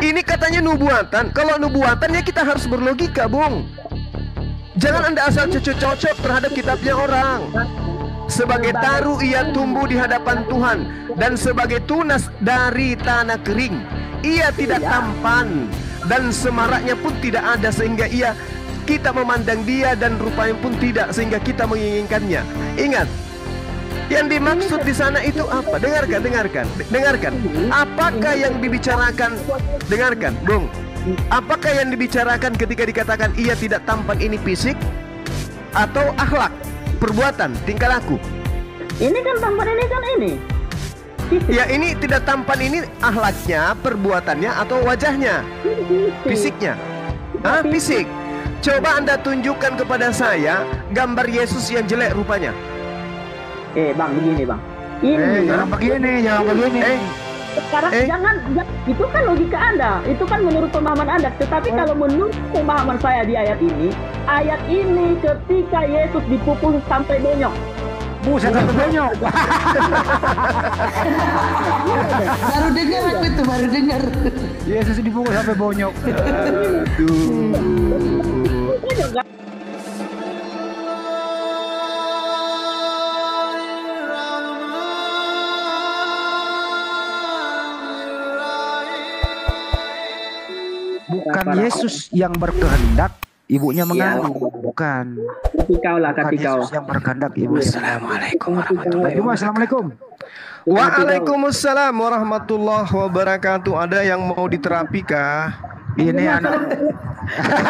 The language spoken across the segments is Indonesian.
Ini katanya nubuatan. Kalau nubuatan ya kita harus berlogika, Bung. Jangan Anda asal cocok-cocok terhadap kitabnya orang. Sebagai taru ia tumbuh di hadapan Tuhan, dan sebagai tunas dari tanah kering. Ia tidak tampan, dan semaraknya pun tidak ada, sehingga kita memandang dia, dan rupanya pun tidak, sehingga kita menginginkannya. Ingat, yang dimaksud di sana itu apa? Dengarkan. Apakah yang dibicarakan? Dengarkan, Bung. Apakah yang dibicarakan ketika dikatakan ia tidak tampan ini fisik atau akhlak, perbuatan, tingkah laku? Ini kan tampan, ini kan ini. Ya, ini tidak tampan ini akhlaknya, perbuatannya, atau wajahnya, fisiknya? Fisik. Coba Anda tunjukkan kepada saya gambar Yesus yang jelek rupanya. Bang, begini bang. Ini jangan begini. Sekarang jangan, itu kan logika Anda, itu kan menurut pemahaman Anda. Tetapi kalau menurut pemahaman saya di ayat ini ketika Yesus dipukul sampai bonyok. Buset, sampai bonyok. Baru dengar. Yesus dipukul sampai bonyok. Bukan Yesus yang berkehendak, ibunya mengandung. Bukan. Kati kau. Yesus yang berkehendak, ibu. Assalamualaikum warahmatullahi wabarakatuh. Assalamualkum. Waalaikumsalam warahmatullahi wabarakatuh. Ada yang mau diterapi kah? Ini anak.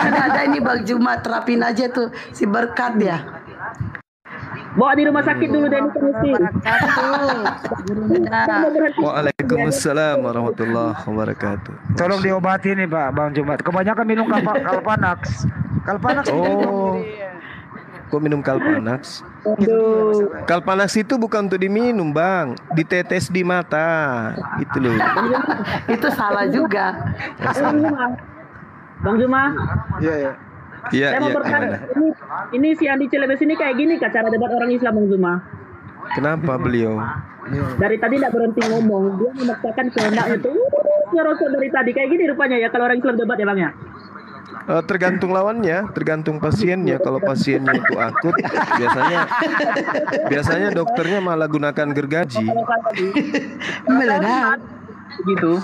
Ada ini Bang Juma, terapin aja tuh si Berkat ya. Bawa di rumah sakit dulu deh, Waalaikumsalam warahmatullahi wabarakatuh. Tolong diobati nih Pak Bang Jumat. Kebanyakan minum Kalpanax. Oh. Kok minum Kalpanax? Kalpanax itu bukan untuk diminum, Bang. Ditetes di mata. Itu loh. Itu salah juga. Bang Juma. Iya. Iya, Saya mau bertanya, ini si Andi Celebes ini kayak gini kah cara debat orang Islam, Bang Zuma? Kenapa beliau? Dari tadi tidak berhenti ngomong, dia memaksakan kehendaknya itu. Nyerosot dari tadi kayak gini rupanya ya kalau orang Islam debat ya Bang ya? Tergantung lawannya, tergantung pasiennya. Kalau pasiennya itu akut, biasanya dokternya malah gunakan gergaji. Meledak. Gitu.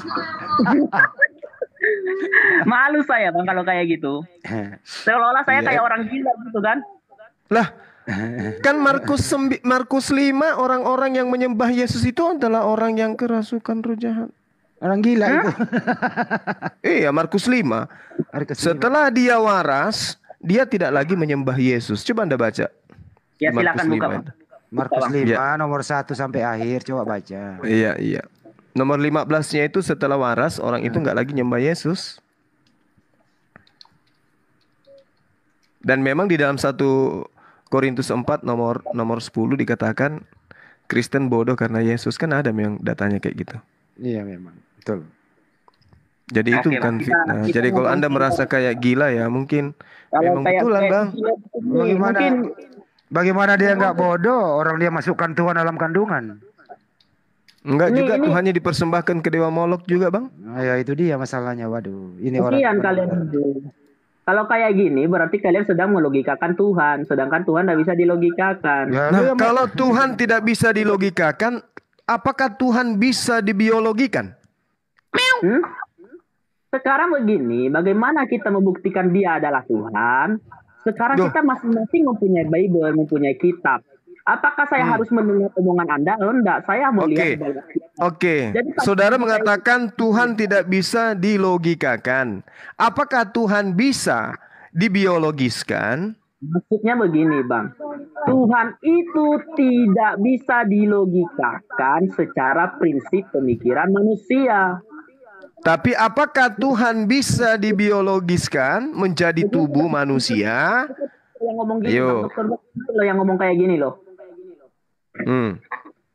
Malu saya Bang kalau kayak gitu. Seolah-olah saya kayak orang gila gitu kan. Lah, kan Markus 5, orang-orang yang menyembah Yesus itu adalah orang yang kerasukan roh jahat. Orang gila itu. Iya, Markus 5. Setelah dia waras, dia tidak lagi menyembah Yesus. Coba Anda baca. Ya silakan buka Bang. Markus 5 nomor 1 sampai akhir, coba baca. Iya. Nomor 15-nya itu setelah waras, orang itu nggak lagi nyembah Yesus. Dan memang di dalam 1 Korintus 4 nomor 10 dikatakan Kristen bodoh karena Yesus. Kan ada memang datanya kayak gitu. Iya memang, betul. Jadi itu bukan fitnah. Jadi kalau Anda merasa kayak gila ya mungkin memang betulan Bang. Bagaimana dia nggak bodoh? Orang dia masukkan Tuhan dalam kandungan. Enggak juga Tuhannya dipersembahkan ke Dewa Molok juga Bang. Nah, ya itu dia masalahnya. Waduh, ini kasihan orang. Kalian itu. Kalau kayak gini berarti kalian sedang melogikakan Tuhan, sedangkan Tuhan tidak bisa dilogikakan. Nah, kalau Tuhan tidak bisa dilogikakan, apakah Tuhan bisa dibiologikan? Sekarang begini, bagaimana kita membuktikan Dia adalah Tuhan? Sekarang kita masing-masing mempunyai Bible, mempunyai kitab. Apakah saya harus mendengar omongan Anda? Oh, enggak, saya mau lihat. Oke. Saudara mengatakan Tuhan tidak bisa dilogikakan. Apakah Tuhan bisa dibiologiskan? Maksudnya begini, Bang. Tuhan itu tidak bisa dilogikakan secara prinsip pemikiran manusia. Tapi apakah Tuhan bisa dibiologiskan menjadi tubuh manusia? Yang ngomong gini, dokter lo yang ngomong kayak gini loh.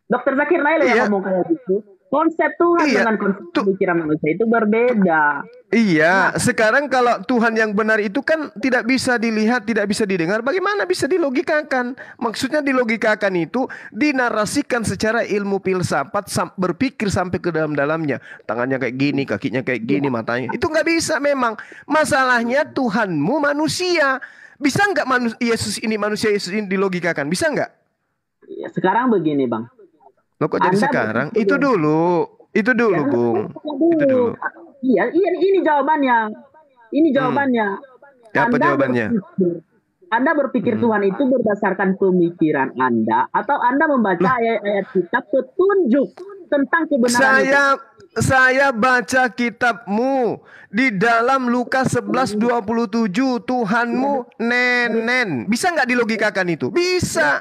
Dokter Zakir Nail yang ngomong kayak gitu. Konsep Tuhan dengan konsep pemikiran manusia itu berbeda. Iya, sekarang kalau Tuhan yang benar itu kan tidak bisa dilihat, tidak bisa didengar, bagaimana bisa dilogikakan? Maksudnya dilogikakan itu dinarasikan secara ilmu filsafat, berpikir sampai ke dalam-dalamnya. Tangannya kayak gini, kakinya kayak gini, matanya. Itu nggak bisa memang. Masalahnya Tuhanmu manusia. Bisa nggak Yesus ini dilogikakan? Bisa nggak? Sekarang begini, Bang. Loh kok jadi sekarang? Itu dulu, Bung. Itu dulu. Iya, ini jawabannya. Ini jawabannya. Apa jawabannya? Anda berpikir Tuhan itu berdasarkan pemikiran Anda, atau Anda membaca ayat-ayat kitab petunjuk tentang kebenaran Saya baca kitabmu di dalam Lukas 11:27, Tuhanmu nenen. Bisa nggak dilogikakan itu? Bisa.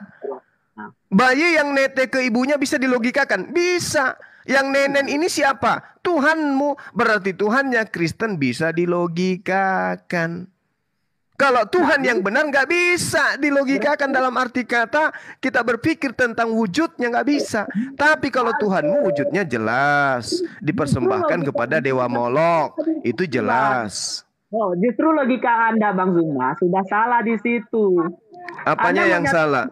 Bayi yang nete ke ibunya bisa dilogikakan? Bisa. Yang nenen ini siapa? Tuhanmu. Berarti Tuhannya Kristen bisa dilogikakan. Kalau Tuhan yang benar nggak bisa dilogikakan, dalam arti kata kita berpikir tentang wujudnya nggak bisa. Tapi kalau Tuhanmu wujudnya jelas, dipersembahkan kepada Dewa Molok, itu jelas. Oh, justru logika Anda, Bang Zuma, sudah salah di situ. Apanya yang salah?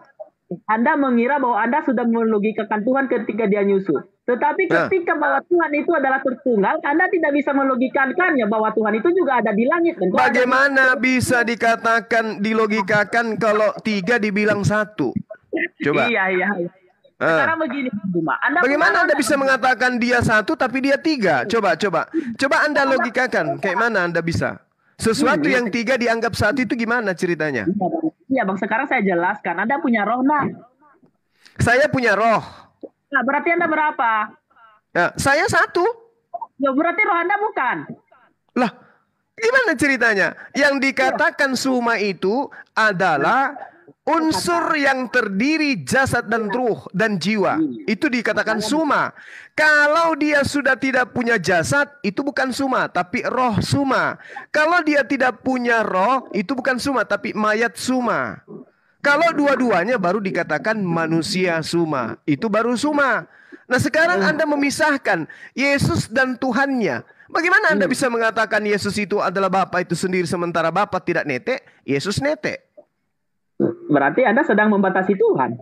Anda mengira bahwa Anda sudah melogikakan Tuhan ketika dia nyusul. Tetapi ketika bahwa Tuhan itu adalah tertunggal, Anda tidak bisa melogikakannya bahwa Tuhan itu juga ada di langit. Dan bagaimana bisa dikatakan dilogikakan kalau 3 dibilang 1? Coba. Iya. Sekarang begini, Zuma. Bagaimana Anda bisa mengatakan dia 1 tapi dia 3? Coba Anda logikakan. Kayak mana Anda bisa? Sesuatu yang 3 dianggap 1 itu gimana ceritanya? Iya, Bang, sekarang saya jelaskan. Anda punya roh, nah. Saya punya roh. Nah, berarti Anda berapa? Nah, saya 1. Ya, berarti roh Anda bukan. Lah, gimana ceritanya? Yang dikatakan suma itu adalah unsur yang terdiri jasad dan ruh dan jiwa. Itu dikatakan suma. Kalau dia sudah tidak punya jasad, itu bukan suma, tapi roh suma. Kalau dia tidak punya roh, itu bukan suma, tapi mayat suma. Kalau dua-duanya baru dikatakan manusia suma. Itu baru suma. Nah sekarang Anda memisahkan Yesus dan Tuhannya. Bagaimana Anda bisa mengatakan Yesus itu adalah Bapa itu sendiri, sementara Bapa tidak nete, Yesus nete? Berarti Anda sedang membatasi Tuhan.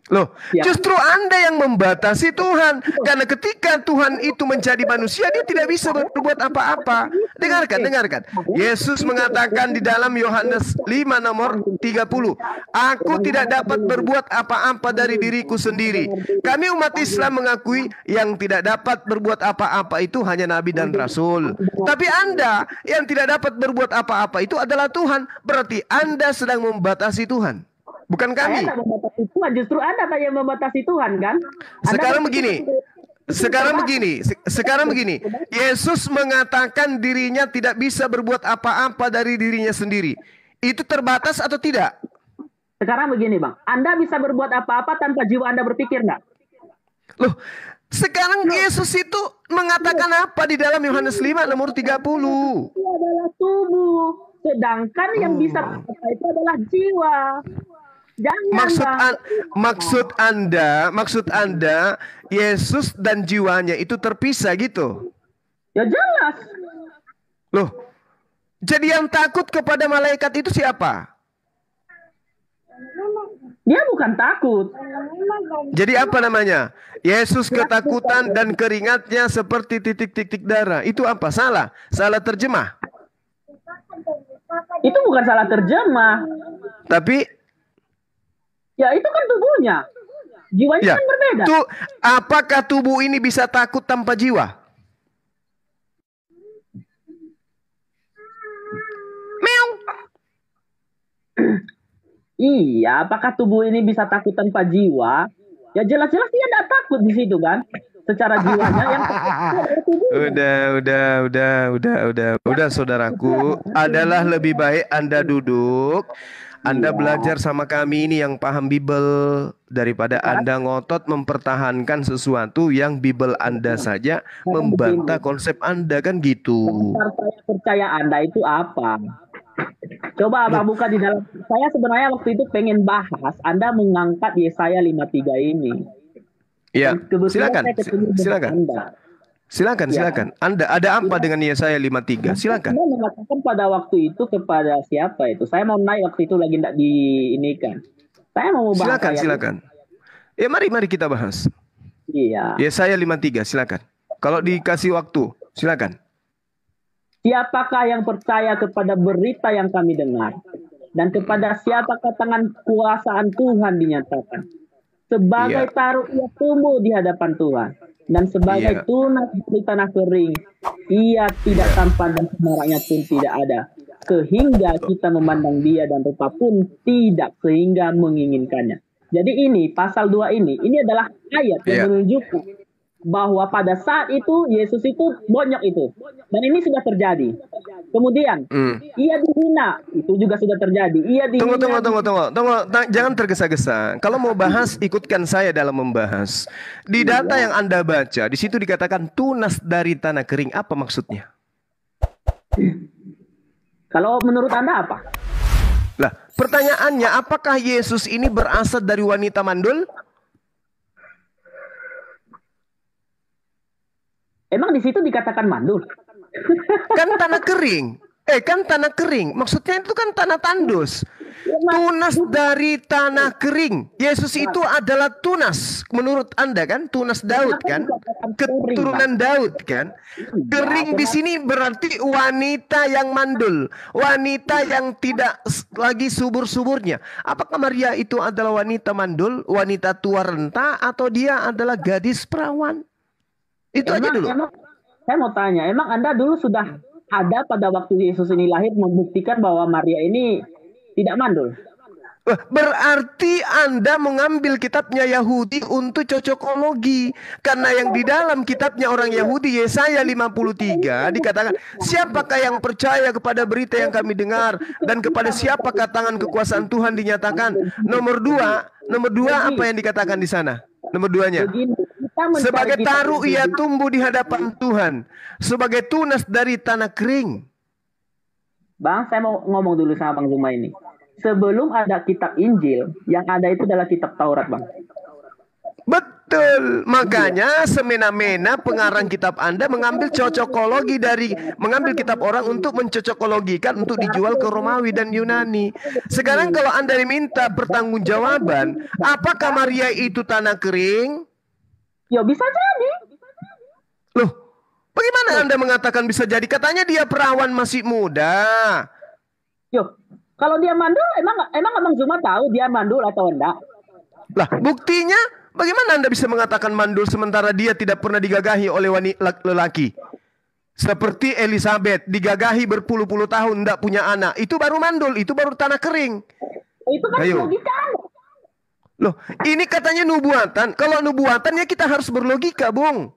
Loh, justru Anda yang membatasi Tuhan. Karena ketika Tuhan itu menjadi manusia, dia tidak bisa berbuat apa-apa. Dengarkan. Yesus mengatakan di dalam Yohanes 5 nomor 30, aku tidak dapat berbuat apa-apa dari diriku sendiri. Kami umat Islam mengakui yang tidak dapat berbuat apa-apa itu hanya Nabi dan Rasul. Tapi Anda yang tidak dapat berbuat apa-apa itu adalah Tuhan. Berarti Anda sedang membatasi Tuhan. Bukan kami. Saya tidak membatasi Tuhan, justru Anda yang membatasi Tuhan, kan? Sekarang begini. Yesus mengatakan dirinya tidak bisa berbuat apa-apa dari dirinya sendiri. Itu terbatas atau tidak? Sekarang begini, Bang. Anda bisa berbuat apa-apa tanpa jiwa Anda berpikir, enggak? Loh, sekarang Yesus itu mengatakan apa di dalam Yohanes 5 nomor 30? Itu adalah tubuh. Sedangkan yang bisa berkata itu adalah jiwa. Maksud Anda Yesus dan jiwanya itu terpisah gitu? Ya jelas. Loh, jadi yang takut kepada malaikat itu siapa? Dia bukan takut. Jadi apa namanya? Yesus ketakutan dan keringatnya seperti titik-titik darah. Itu apa? Salah terjemah. Itu bukan salah terjemah. Tapi ya itu kan tubuhnya. Jiwanya kan berbeda. Apakah tubuh ini bisa takut tanpa jiwa? Meong. Iya, apakah tubuh ini bisa takut tanpa jiwa? Ya jelas-jelas dia tidak takut di situ kan. Secara jiwanya yang udah saudaraku, adalah lebih baik Anda duduk, Anda belajar sama kami ini yang paham Bible, daripada Anda ngotot mempertahankan sesuatu yang Bible Anda saja membantah konsep Anda, kan gitu. Saya percaya Anda itu apa? Coba Abang buka di dalam. Saya sebenarnya waktu itu pengen bahas Anda mengangkat Yesaya 53 ini. Ya, silakan. Silakan, Ya. silakan. Anda ada apa dengan Yesaya 53? Silakan. Anda mengatakan pada waktu itu kepada siapa itu? Saya mau naik waktu itu lagi tidak diinikan. Saya mau bahas Silakan, ayat silakan. Ya, mari kita bahas. Iya. Yesaya 53, silakan. Kalau dikasih waktu, silakan. Siapakah yang percaya kepada berita yang kami dengar? Dan kepada siapakah tangan kuasaan Tuhan dinyatakan? Sebagai Iya. taruh ia tumbuh di hadapan Tuhan. Dan sebagai Iya. tunas di tanah kering, ia tidak tampan dan semaraknya pun tidak ada. Sehingga kita memandang dia dan rupa pun tidak sehingga menginginkannya. Jadi ini, pasal 2 ini adalah ayat yang Iya. menunjukkan bahwa pada saat itu Yesus itu bonyok itu. Dan ini sudah terjadi. Kemudian ia dihina, itu juga sudah terjadi. Ia dihina. Tunggu. Jangan tergesa-gesa. Kalau mau bahas, ikutkan saya dalam membahas. Di data yang Anda baca, di situ dikatakan tunas dari tanah kering. Apa maksudnya? Kalau menurut Anda apa? Lah, pertanyaannya, apakah Yesus ini berasal dari wanita mandul? Emang di situ dikatakan mandul? Kan tanah kering. Kan tanah kering. Maksudnya itu kan tanah tandus. Tunas dari tanah kering. Yesus itu adalah tunas. Menurut Anda kan? Tunas Daud kan? Keturunan Daud kan? Kering di sini berarti wanita yang mandul. Wanita yang tidak lagi subur-suburnya. Apakah Maria itu adalah wanita mandul? Wanita tua renta? Atau dia adalah gadis perawan? Itu aja dulu. Saya mau tanya, emang Anda dulu sudah ada pada waktu Yesus ini lahir membuktikan bahwa Maria ini tidak mandul? Berarti Anda mengambil kitabnya Yahudi untuk cocokologi. Karena yang di dalam kitabnya orang Yahudi, Yesaya 53, dikatakan, siapakah yang percaya kepada berita yang kami dengar, dan kepada siapakah tangan kekuasaan Tuhan dinyatakan. Nomor dua apa yang dikatakan di sana? Nomor 2-nya. Sebagai taruh ia tumbuh di hadapan Tuhan, sebagai tunas dari tanah kering. Bang, saya mau ngomong dulu sama Bang Zuma ini. Sebelum ada kitab Injil, yang ada itu adalah kitab Taurat, Bang. Betul, makanya semena-mena pengarang kitab Anda mengambil cocokologi mengambil kitab orang untuk mencocokologikan untuk dijual ke Romawi dan Yunani. Sekarang kalau Anda diminta pertanggungjawaban, apakah Maria itu tanah kering? Ya bisa jadi. Loh, bagaimana Anda mengatakan bisa jadi? Katanya dia perawan masih muda. Yo, kalau dia mandul, emang Bang Zuma tahu dia mandul atau enggak? Lah, buktinya bagaimana Anda bisa mengatakan mandul sementara dia tidak pernah digagahi oleh lelaki? Seperti Elizabeth, digagahi berpuluh-puluh tahun, tidak punya anak. Itu baru mandul, itu baru tanah kering. Itu kan logika. Loh, ini katanya nubuatan. Kalau nubuatan ya kita harus berlogika, Bung.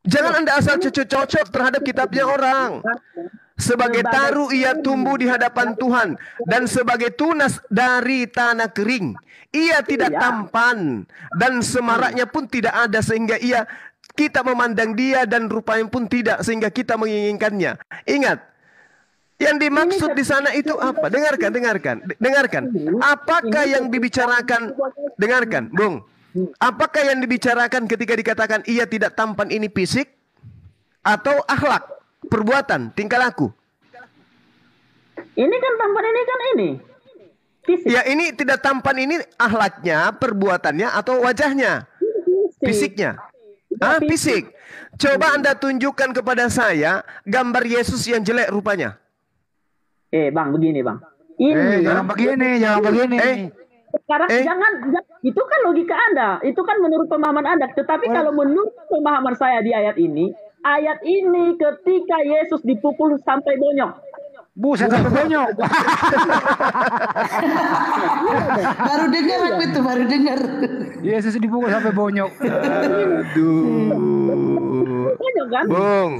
Jangan Anda asal cocok-cocok terhadap kitabnya orang. Sebagai taruh ia tumbuh di hadapan Tuhan, dan sebagai tunas dari tanah kering. Ia tidak tampan, dan semaraknya pun tidak ada, sehingga kita memandang dia, dan rupanya pun tidak, sehingga kita menginginkannya. Ingat, yang dimaksud di sana itu apa? Dengarkan. Apakah yang dibicarakan? Dengarkan, Bung. Apakah yang dibicarakan ketika dikatakan ia tidak tampan ini fisik atau akhlak, perbuatan, tingkah laku? Ini kan tampan, ini kan ini fisik. Ya, ini tidak tampan ini akhlaknya, perbuatannya atau wajahnya? Fisiknya. Fisik. Coba Anda tunjukkan kepada saya gambar Yesus yang jelek rupanya. Bang, begini Bang. Ini jangan begini. Sekarang jangan, itu kan logika Anda, itu kan menurut pemahaman Anda. Tetapi kalau menurut pemahaman saya di ayat ini ketika Yesus dipukul sampai bonyok. Buset, sampai bonyok. baru dengar. Yesus dipukul sampai bonyok. Aduh. Bonyok kan? Bung,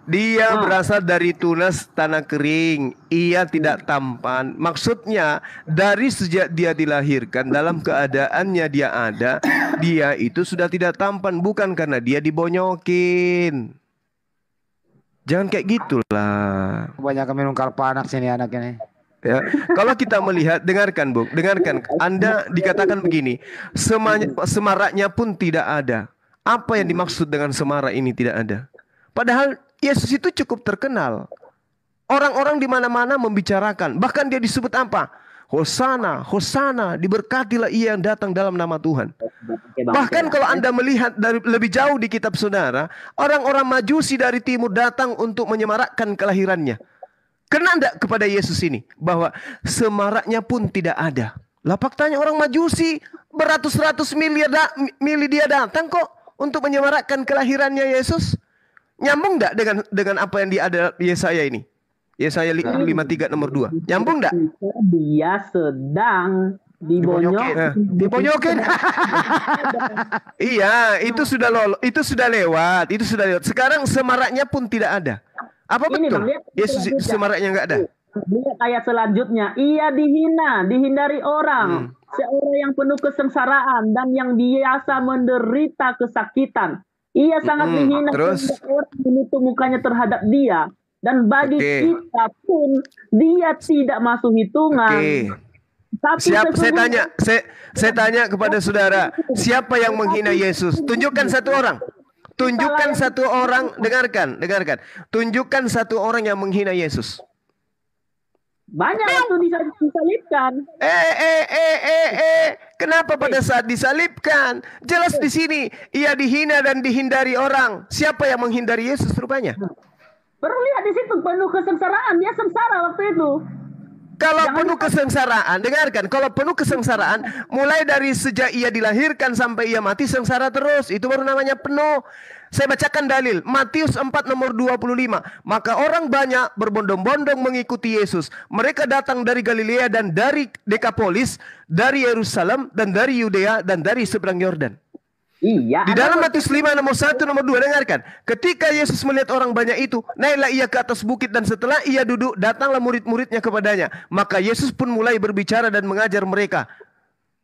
dia berasal dari tunas tanah kering. Ia tidak tampan. Maksudnya dari sejak dia dilahirkan dalam keadaannya dia ada, dia itu sudah tidak tampan, bukan karena dia dibonyokin. Jangan kayak gitulah. Kebanyakan minum Kalpanak sini anak ini. Ya, kalau kita melihat, dengarkan Bung, dengarkan. Anda dikatakan begini, semaraknya pun tidak ada. Apa yang dimaksud dengan semara ini tidak ada? Padahal Yesus itu cukup terkenal. Orang-orang di mana-mana membicarakan. Bahkan dia disebut apa? Hosana, Hosana, diberkatilah ia yang datang dalam nama Tuhan. Bahkan kalau Anda melihat dari lebih jauh di kitab saudara, orang-orang Majusi dari timur datang untuk menyemarakkan kelahirannya. Kena enggak kepada Yesus ini? Bahwa semaraknya pun tidak ada. Lah faktanya orang Majusi beratus-ratus mili dia datang kok untuk menyemarakkan kelahirannya Yesus. Nyambung enggak dengan apa yang ada Yesaya ini? Yesaya 53 nomor 2. Nyambung enggak? Dia sedang dibonyokin. Iya, itu sudah lewat. Sekarang semaraknya pun tidak ada. Apa Ini, betul? Bang, Yesus semaraknya enggak ada. Lihat ayat selanjutnya. Ia dihindari orang. Seorang yang penuh kesengsaraan dan yang biasa menderita kesakitan. Ia sangat dihina sehingga orang menutup mukanya terhadap dia. Dan bagi kita pun dia tidak masuk hitungan. Tapi saya tanya kepada saudara, siapa yang menghina Yesus? Tunjukkan satu orang. Tunjukkan satu orang, dengarkan. Tunjukkan satu orang yang menghina Yesus. Banyak waktu disalibkan. Kenapa pada saat disalibkan? Jelas di sini ia dihina dan dihindari orang. Siapa yang menghindari Yesus rupanya? Perlu lihat di situ penuh kesengsaraan, dia sengsara waktu itu. Kalau penuh kesengsaraan, dengarkan, kalau penuh kesengsaraan, mulai dari sejak ia dilahirkan sampai ia mati sengsara terus, itu baru namanya penuh. Saya bacakan dalil, Matius 4 nomor 25. Maka orang banyak berbondong-bondong mengikuti Yesus. Mereka datang dari Galilea dan dari Dekapolis, dari Yerusalem dan dari Yudea dan dari seberang Yordan. Iya. Di dalam Matius 5 nomor 1 nomor 2, dengarkan. Ketika Yesus melihat orang banyak itu, naiklah ia ke atas bukit dan setelah ia duduk, datanglah murid-muridnya kepadanya. Maka Yesus pun mulai berbicara dan mengajar mereka.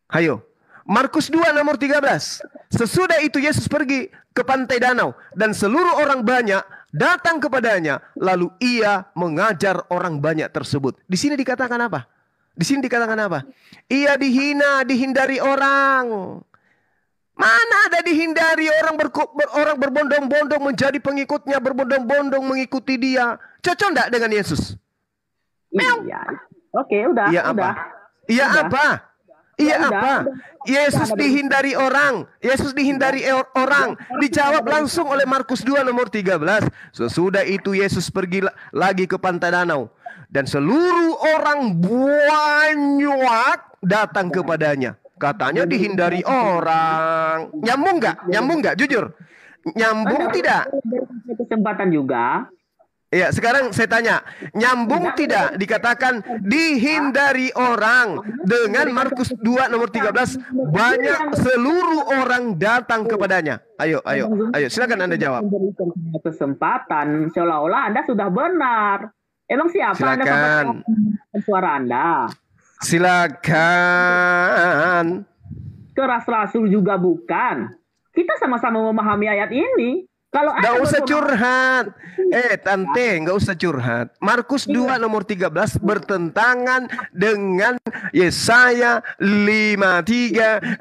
Hayo. Markus 2 nomor 13. Sesudah itu Yesus pergi ke pantai danau dan seluruh orang banyak datang kepadanya, lalu ia mengajar orang banyak tersebut. Di sini dikatakan apa? Ia dihina, dihindari orang. Mana ada dihindari orang berbondong-bondong menjadi pengikutnya, berbondong-bondong mengikuti dia. Cocok enggak dengan Yesus? Iya. Oke, udah. Iya apa? Yesus dihindari orang. Dijawab langsung oleh Markus 2 nomor 13. Sesudah itu Yesus pergi lagi ke pantai danau. Dan seluruh orang banyak datang kepadanya. Katanya dihindari orang. Nyambung nggak? Jujur. Nyambung tidak? Kesempatan juga. Ya, sekarang saya tanya, nyambung tidak dikatakan dihindari orang dengan Markus 2 nomor 13 banyak seluruh orang datang kepadanya. Ayo, silakan Anda jawab. Kesempatan seolah-olah Anda sudah benar. Emang siapa silakan. Anda sampai suara Anda? Silakan. Keras rasul juga bukan. Kita sama-sama memahami ayat ini. Kalau nggak usah curhat. Tante, nggak usah curhat. Markus 2 nomor 13 bertentangan dengan Yesaya 53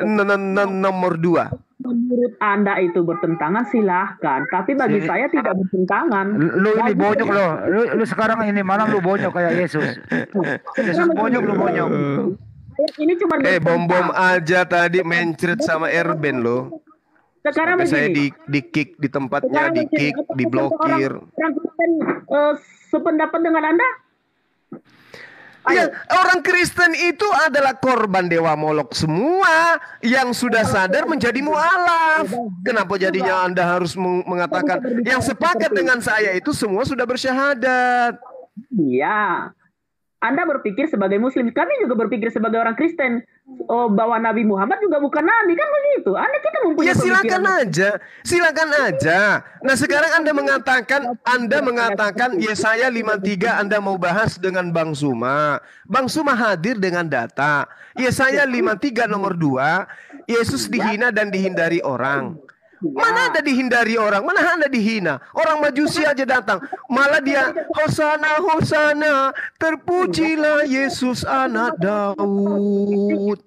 nomor 2. Menurut Anda itu bertentangan, silahkan. Tapi bagi saya tidak bertentangan. Lu ini bonyok lo. Lu sekarang ini malam lu bonyok kayak Yesus. Yesus bonyok, lu bonyok. Ini cuma bom aja tadi mencret sama Erben lo. Sekarang saya di kick di tempatnya, di kick, diblokir. Orang Kristen sependapat dengan Anda? Ya, orang Kristen itu adalah korban dewa Molok semua yang sudah sadar menjadi mualaf. Kenapa jadinya Anda harus mengatakan yang sepakat dengan saya itu semua sudah bersyahadat? Iya. Anda berpikir sebagai Muslim, kami juga berpikir sebagai orang Kristen. Bahwa Nabi Muhammad juga bukan Nabi, kan begitu. Kita mempunyai silakan aja. Nah sekarang Anda mengatakan Yesaya 53 Anda mau bahas dengan Bang Suma. Bang Suma hadir dengan data. Yesaya 53 nomor 2, Yesus dihina dan dihindari orang. Mana ada dihindari orang, mana ada dihina. Orang Majusi aja datang, malah dia Hosana, Hosana, terpujilah Yesus anak Daud.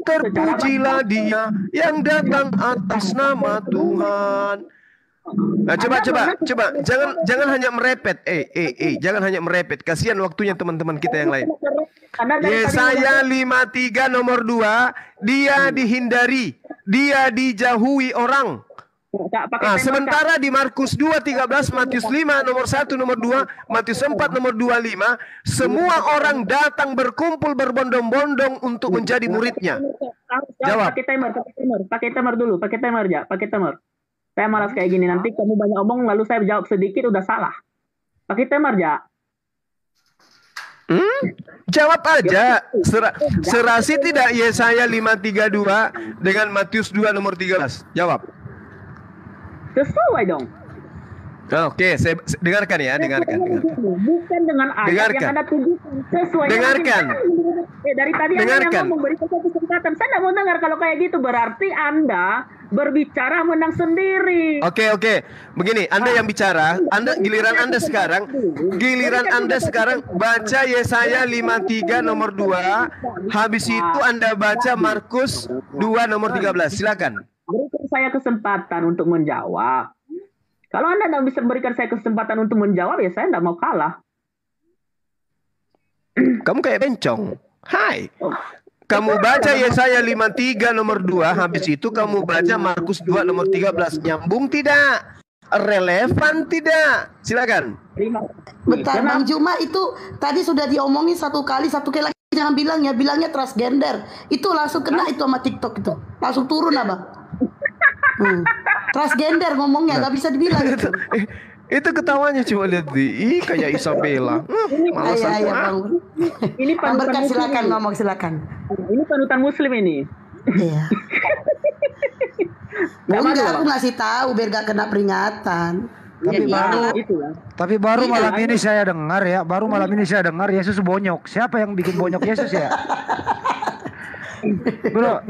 Terpujilah dia yang datang atas nama Tuhan. Nah, coba, jangan hanya merepet. Jangan hanya merepet. Kasihan waktunya teman-teman kita yang lain. Yesaya 53 nomor 2, dia dihindari, dia dijauhi orang. Nah, sementara di Markus 2:13, Matius 5 nomor 1 nomor 2, Matius 4 nomor 25, semua orang datang berkumpul berbondong-bondong untuk menjadi muridnya. Jawab. Pakai timer dulu, pakai timer ya, pakai timer. Saya malas kayak gini, nanti kamu banyak omong lalu saya jawab sedikit udah salah. Pakai timer ya. Jawab aja. Serasi tidak Yesaya 5:32 dengan Matius 2 nomor 13? Jawab. Sesuai dong. Oke, saya dengarkan ya, dengarkan. Bukan dengan ayat yang Anda tunjukkan. Sesuai. Dengarkan. Dari tadi Anda yang ngomong beri satu kesempatan. Saya tidak mau dengar kalau kayak gitu. Berarti Anda berbicara menang sendiri. Oke. Begini, Anda yang bicara, giliran Anda sekarang baca Yesaya 53 nomor 2, habis itu Anda baca Markus 2 nomor 13. Silakan. Berikan saya kesempatan untuk menjawab. Kalau Anda tidak bisa berikan saya kesempatan untuk menjawab, ya saya tidak mau kalah. Kamu kayak bencong. Hai. Kamu baca Yesaya 53 nomor 2, habis itu kamu baca Markus 2 nomor 13. Nyambung tidak? Relevan tidak? Silakan. Bentar, Bang Juma, itu tadi sudah diomongin satu kali lagi jangan bilangnya transgender. Itu langsung kena itu sama TikTok itu. Langsung turun, Abang. Transgender ngomongnya nggak bisa dibilang itu. Itu ketawanya coba lihat kayak Isabella. Bang. Ini panutan silakan ngomong silakan. Ini panutan muslim ini. Iya. Enggak, aku ngasih tahu biar gak kena peringatan. Tapi baru malam ini saya dengar Yesus bonyok. Siapa yang bikin bonyok Yesus ya? Bro,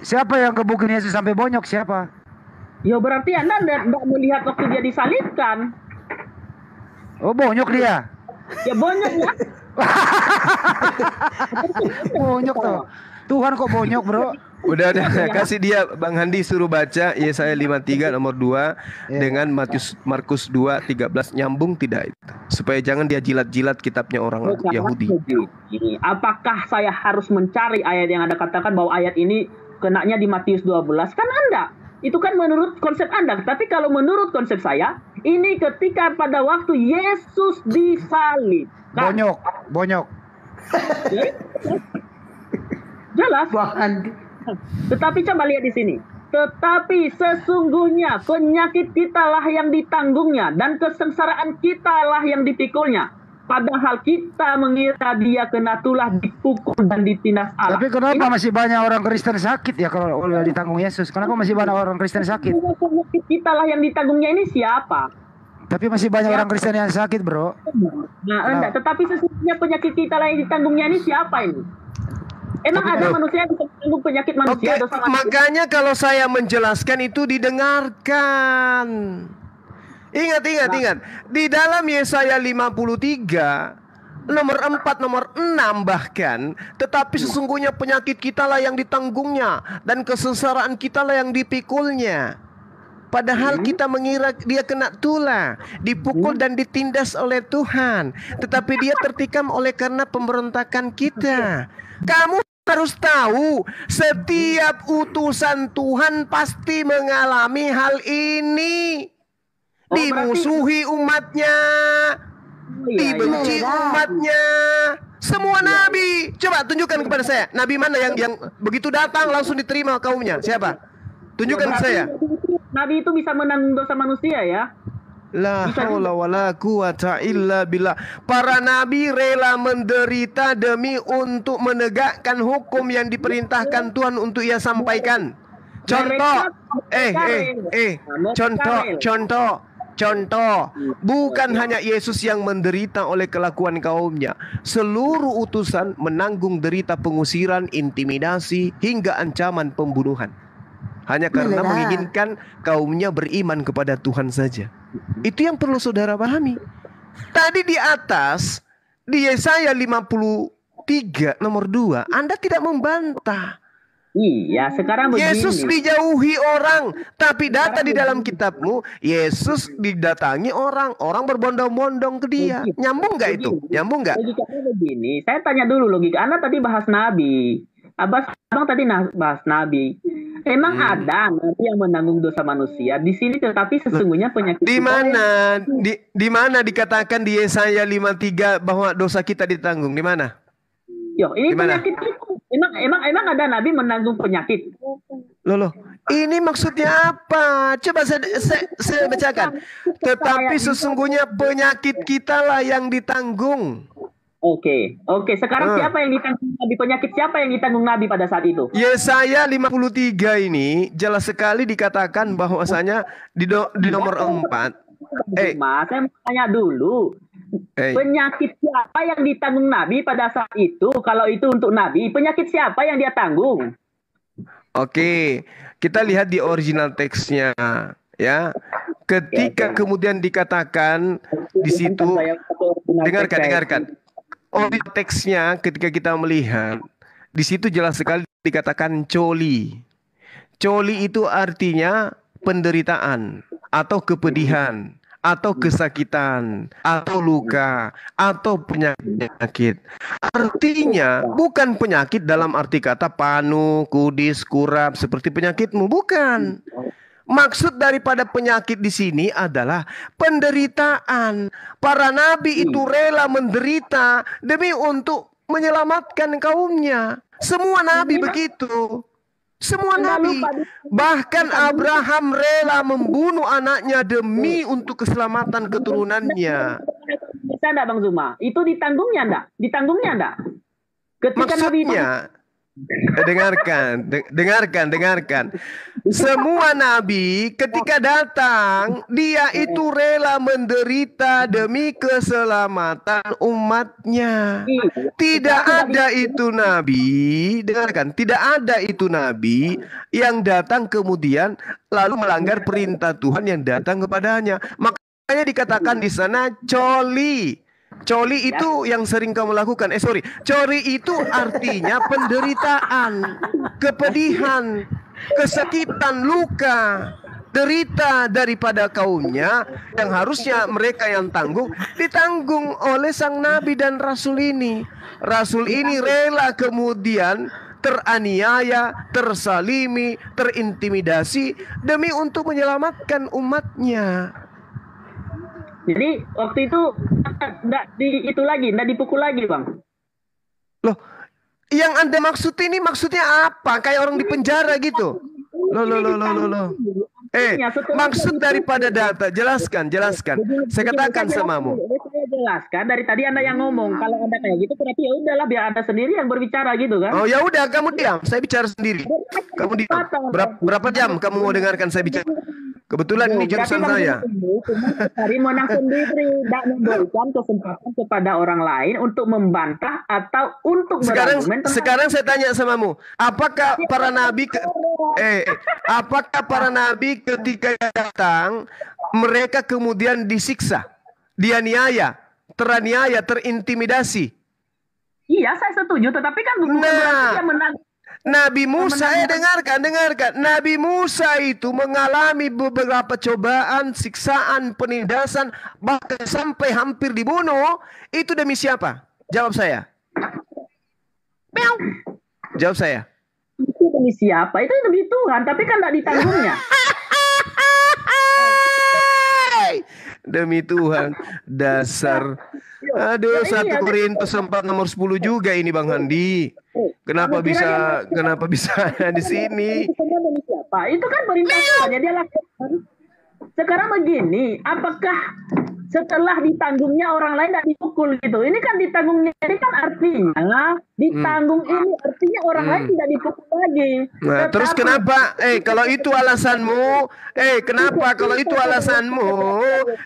siapa yang gebukin Yesus sampai bonyok? Siapa? Ya berarti Anda tidak melihat waktu dia disalibkan. Oh, bonyok dia. Ya bonyok ya. Bonyok tuh. Tuhan kok bonyok, bro. Udah kasih dia Bang Handi suruh baca Yesaya 53 nomor 2 dengan Markus 2:13. Nyambung tidak itu? Supaya jangan dia jilat-jilat kitabnya orang Yahudi. Apakah saya harus mencari ayat yang Anda katakan bahwa ayat ini kenanya di Matius 12? Kan Anda. Itu kan menurut konsep Anda. Tapi kalau menurut konsep saya, ini ketika pada waktu Yesus disalib. Bonyok. Jelas. Tetapi coba lihat di sini. Tetapi sesungguhnya penyakit kitalah yang ditanggungnya dan kesengsaraan kitalah yang dipikulnya. Padahal kita mengira dia kena tulah, dipukul dan ditindas Allah. Tapi kenapa masih banyak orang Kristen sakit ya kalau ditanggung Yesus? Kenapa masih banyak orang Kristen sakit? Penyakit kitalah yang ditanggungnya ini siapa? Tapi masih banyak orang Kristen yang sakit, bro. Nah, enggak. Tetapi sesungguhnya penyakit kitalah yang ditanggungnya ini siapa ini? Emang ada manusia yang bisa menanggung penyakit manusia? Makanya kalau saya menjelaskan itu didengarkan. Ingat. Di dalam Yesaya 53 nomor 4, nomor 6 bahkan, tetapi sesungguhnya penyakit kitalah yang ditanggungnya dan kesengsaraan kitalah yang dipikulnya. Padahal kita mengira dia kena tulah, dipukul dan ditindas oleh Tuhan, tetapi dia tertikam oleh karena pemberontakan kita. Kamu harus tahu, setiap utusan Tuhan pasti mengalami hal ini. Dimusuhi umatnya, dibenci umatnya. Semua nabi. Coba tunjukkan kepada saya, nabi mana yang begitu datang langsung diterima kaumnya? Siapa? Tunjukkan ke saya. Nabi itu bisa menanggung dosa manusia ya. La haula wala quwata illa billah. Para nabi rela menderita demi untuk menegakkan hukum yang diperintahkan Tuhan untuk ia sampaikan. Contoh, bukan hanya Yesus yang menderita oleh kelakuan kaumnya. Seluruh utusan menanggung derita pengusiran, intimidasi, hingga ancaman pembunuhan. Hanya karena menginginkan kaumnya beriman kepada Tuhan saja. Itu yang perlu saudara pahami. Tadi di atas, di Yesaya 53 nomor 2, Anda tidak membantah. Iya, sekarang begini. Yesus dijauhi orang, tapi data di dalam kitabmu, Yesus didatangi orang. Orang berbondong-bondong ke dia. Nyambung nggak itu? Nyambung nggak? Logikanya begini, saya tanya dulu logika. Anda tadi bahas Nabi. Abang tadi bahas Nabi. Emang ada Nabi yang menanggung dosa manusia di sini, tetapi sesungguhnya penyakit di mana? Di mana dikatakan di Yesaya 53 bahwa dosa kita ditanggung? Di mana? Yo, ini dimana? Penyakit itu. Emang ada Nabi menanggung penyakit? Loh, ini maksudnya apa? Coba saya bacakan. Tetapi sesungguhnya penyakit kita lah yang ditanggung. Oke. Sekarang siapa yang ditanggung Nabi? Penyakit siapa yang ditanggung Nabi pada saat itu? Yesaya 53 ini jelas sekali dikatakan bahwasanya di nomor 4. Mas, saya mau tanya dulu. Penyakit siapa yang ditanggung Nabi pada saat itu? Kalau itu untuk Nabi, penyakit siapa yang dia tanggung? Oke, kita lihat di original teksnya, ya. Ketika kemudian dikatakan di situ, dengarkan. Original teksnya ketika kita melihat di situ jelas sekali dikatakan coli. Coli itu artinya penderitaan atau kepedihan, atau kesakitan, atau luka, atau penyakit. Artinya bukan penyakit dalam arti kata panu, kudis, kurap seperti penyakitmu, bukan. Maksud daripada penyakit di sini adalah penderitaan. Para nabi itu rela menderita demi untuk menyelamatkan kaumnya. Semua nabi begitu. Semua nabi, bahkan Abraham rela membunuh anaknya demi untuk keselamatan keturunannya. Bisa enggak Bang Zuma? Itu ditanggungnya enggak? Ketika maksudnya, dengarkan. Semua nabi ketika datang, dia itu rela menderita demi keselamatan umatnya. Tidak ada itu nabi, dengarkan, tidak ada itu nabi yang datang kemudian lalu melanggar perintah Tuhan yang datang kepadanya. Makanya dikatakan di sana coli. Coli itu yang sering kamu lakukan. Coli itu artinya penderitaan, kepedihan, kesakitan, luka, derita daripada kaumnya yang harusnya mereka yang tanggung, ditanggung oleh sang nabi dan rasul ini. Rasul ini rela kemudian teraniaya, tersalimi, terintimidasi demi untuk menyelamatkan umatnya. Jadi waktu itu enggak dipukul lagi, Bang. Loh, yang Anda maksud ini maksudnya apa? Kayak orang di penjara gitu. Loh. Maksud daripada data, jelaskan. Saya katakan samamu. Saya jelaskan dari tadi Anda yang ngomong. Kalau Anda kayak gitu berarti ya udahlah biar Anda sendiri yang berbicara gitu kan. Oh ya udah, kamu diam, saya bicara sendiri. Kamu diam. Berapa jam kamu mau dengarkan saya bicara? Kebetulan ini jurusan saya. Hari menang sendiri, tidak memberikan kesempatan kepada orang lain untuk membantah atau untuk berargumen. Sekarang saya tanya samamu, apakah para nabi ketika datang mereka kemudian disiksa, dianiaya, teraniaya, terintimidasi? Iya, saya setuju, tetapi kan bukan berarti dia menang. Nabi Musa, dengarkan. Nabi Musa itu mengalami beberapa cobaan, siksaan, penindasan, bahkan sampai hampir dibunuh. Itu demi siapa? Jawab saya. Jawab saya. Itu demi siapa? Itu demi Tuhan, tapi kan tidak ditanggungnya. Demi Tuhan, dasar. Aduh, 1 Korintus 4 nomor 10 juga ini Bang Handi. Kenapa bisa ada di sini? Itu kan perintah Tuhan, dia lakukan. Sekarang begini, apakah setelah ditanggungnya orang lain tidak dipukul gitu? Ini kan ditanggungnya, ini kan artinya ditanggung ini artinya orang lain tidak dipukul lagi. Nah, terus kenapa? Kalau itu alasanmu,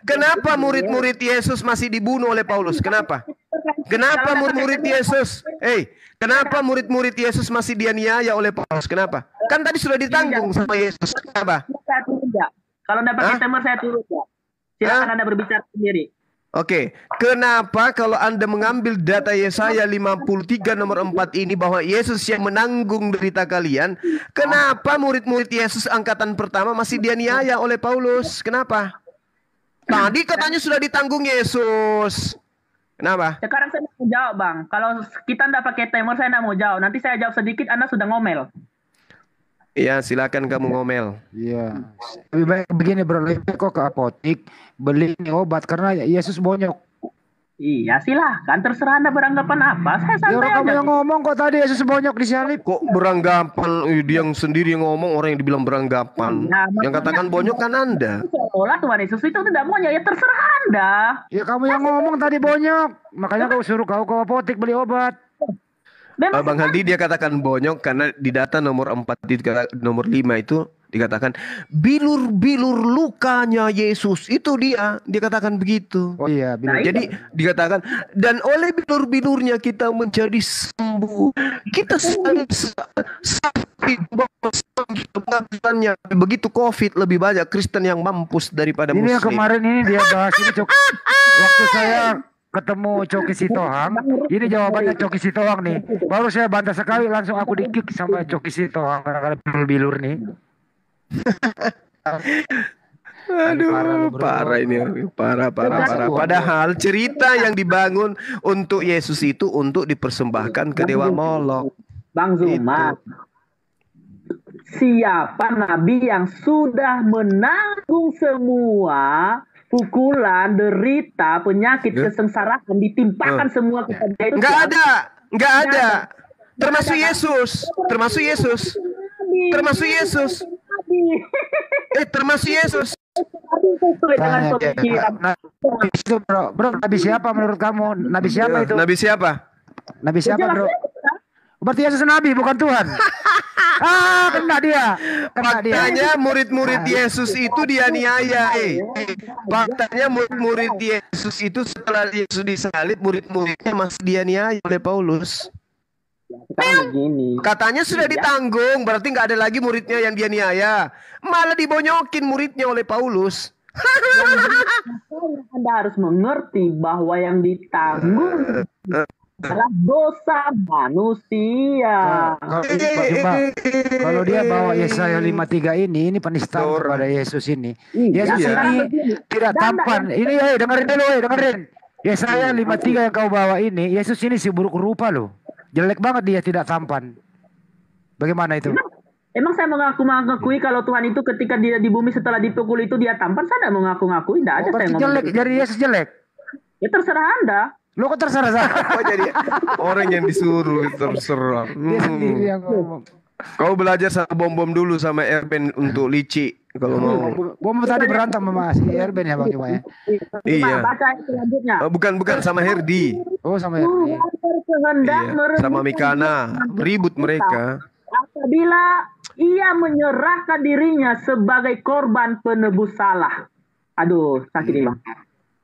kenapa murid-murid Yesus masih dibunuh oleh Paulus? Kenapa? Kenapa murid-murid Yesus? Kenapa murid-murid Yesus masih dianiaya oleh Paulus? Kenapa? Kan tadi sudah ditanggung sama Yesus. Kenapa? Saya turun enggak? Kalau Anda pakai timer saya turun enggak? Silakan Anda berbicara sendiri. Oke, kenapa kalau Anda mengambil data Yesaya 53 nomor 4 ini bahwa Yesus yang menanggung derita kalian, kenapa murid-murid Yesus angkatan pertama masih dianiaya oleh Paulus? Kenapa? Tadi katanya sudah ditanggung Yesus. Kenapa? Sekarang saya mau jawab, Bang. Kalau kita nggak pakai timer, saya nggak mau jawab. Nanti saya jawab sedikit, Anda sudah ngomel. Iya, silakan kamu ngomel. Iya. Lebih baik begini bro, lebih baik kok ke apotik beli ini obat karena Yesus bonyok. Iya, silahkan. Terserah Anda beranggapan apa. Saya santai Ya, kamu aja. yang ngomong kok tadi Yesus bonyok disalib. Kok beranggapan? Dia yang sendiri yang ngomong, orang yang dibilang beranggapan. Nah, Yang katakan bonyok kan Anda. Seolah Tuhan Yesus itu tidak mau ya terserah Anda. Ya kamu yang ngomong tadi bonyok. Makanya kau suruh kau ke apotik beli obat. Memang Bang Handi dia katakan bonyok karena di data nomor 4 nomor 5 itu dikatakan bilur-bilur lukanya Yesus. Itu dia katakan begitu. Oh iya, bilur. Jadi dikatakan dan oleh bilur-bilurnya kita menjadi sembuh. Kita sakit pengakuannya. Begitu COVID lebih banyak Kristen yang mampus daripada Ini Muslim. yang kemarin ini dia bahas ini waktu saya ketemu Coki Sitohang, ini jawabannya Coki Sitohang nih. Baru saya bantah sekali, langsung aku di-kick sama Coki Sitohang karena bilur nih. Aduh, parah ini, parah. Padahal cerita yang dibangun untuk Yesus itu untuk dipersembahkan ke dewa Molok. Bang Zuma, siapa nabi yang sudah menanggung semua pukulan, derita, penyakit, kesengsaraan ditimpakan semua kepada dia? Enggak ada. Termasuk Yesus. Termasuk Yesus. Tanya dia. Nah, itu bro, nabi siapa menurut kamu? Nabi siapa itu? Nabi siapa? Nabi siapa bro? Berarti Yesus nabi bukan Tuhan. Kena dia. Faktanya murid-murid Yesus itu dianiaya. Faktanya murid-murid Yesus itu setelah Yesus disalib, murid-muridnya masih dianiaya oleh Paulus. Katanya sudah ditanggung, berarti nggak ada lagi muridnya yang dianiaya. Malah dibonyokin muridnya oleh Paulus. Anda harus mengerti bahwa yang ditanggung adalah dosa manusia. Kalau dia bawa Yesaya 53 ini penistaan kepada Yesus ini. Yesus ini tidak tampan. Ini dengerin. Yesaya 53 yang kau bawa ini, Yesus ini si buruk rupa loh. Jelek banget dia, tidak tampan. Bagaimana itu? Emang saya mengakui kalau Tuhan itu ketika dia di bumi setelah dipukul itu dia tampan, saya tidak mengaku-ngakui. Tidak ada saya ngomong. Jelek, jadi Yesus jelek. Ya terserah Anda. Lo kok terserah? Oh, jadi orang yang disuruh terserah. Dia sendiri yang ngomong. Kau belajar sama bom-bom dulu sama Erben untuk lici kalau mau. Bom tadi berantem sama si Erben ya Bang Cuma ya. Iya. Baca selanjutnya. Bukan sama Herdi. Oh sama Herdi. Sama Mikana, ribut mereka. Apabila ia menyerahkan dirinya sebagai korban penebus salah. Aduh, sakit ini Bang.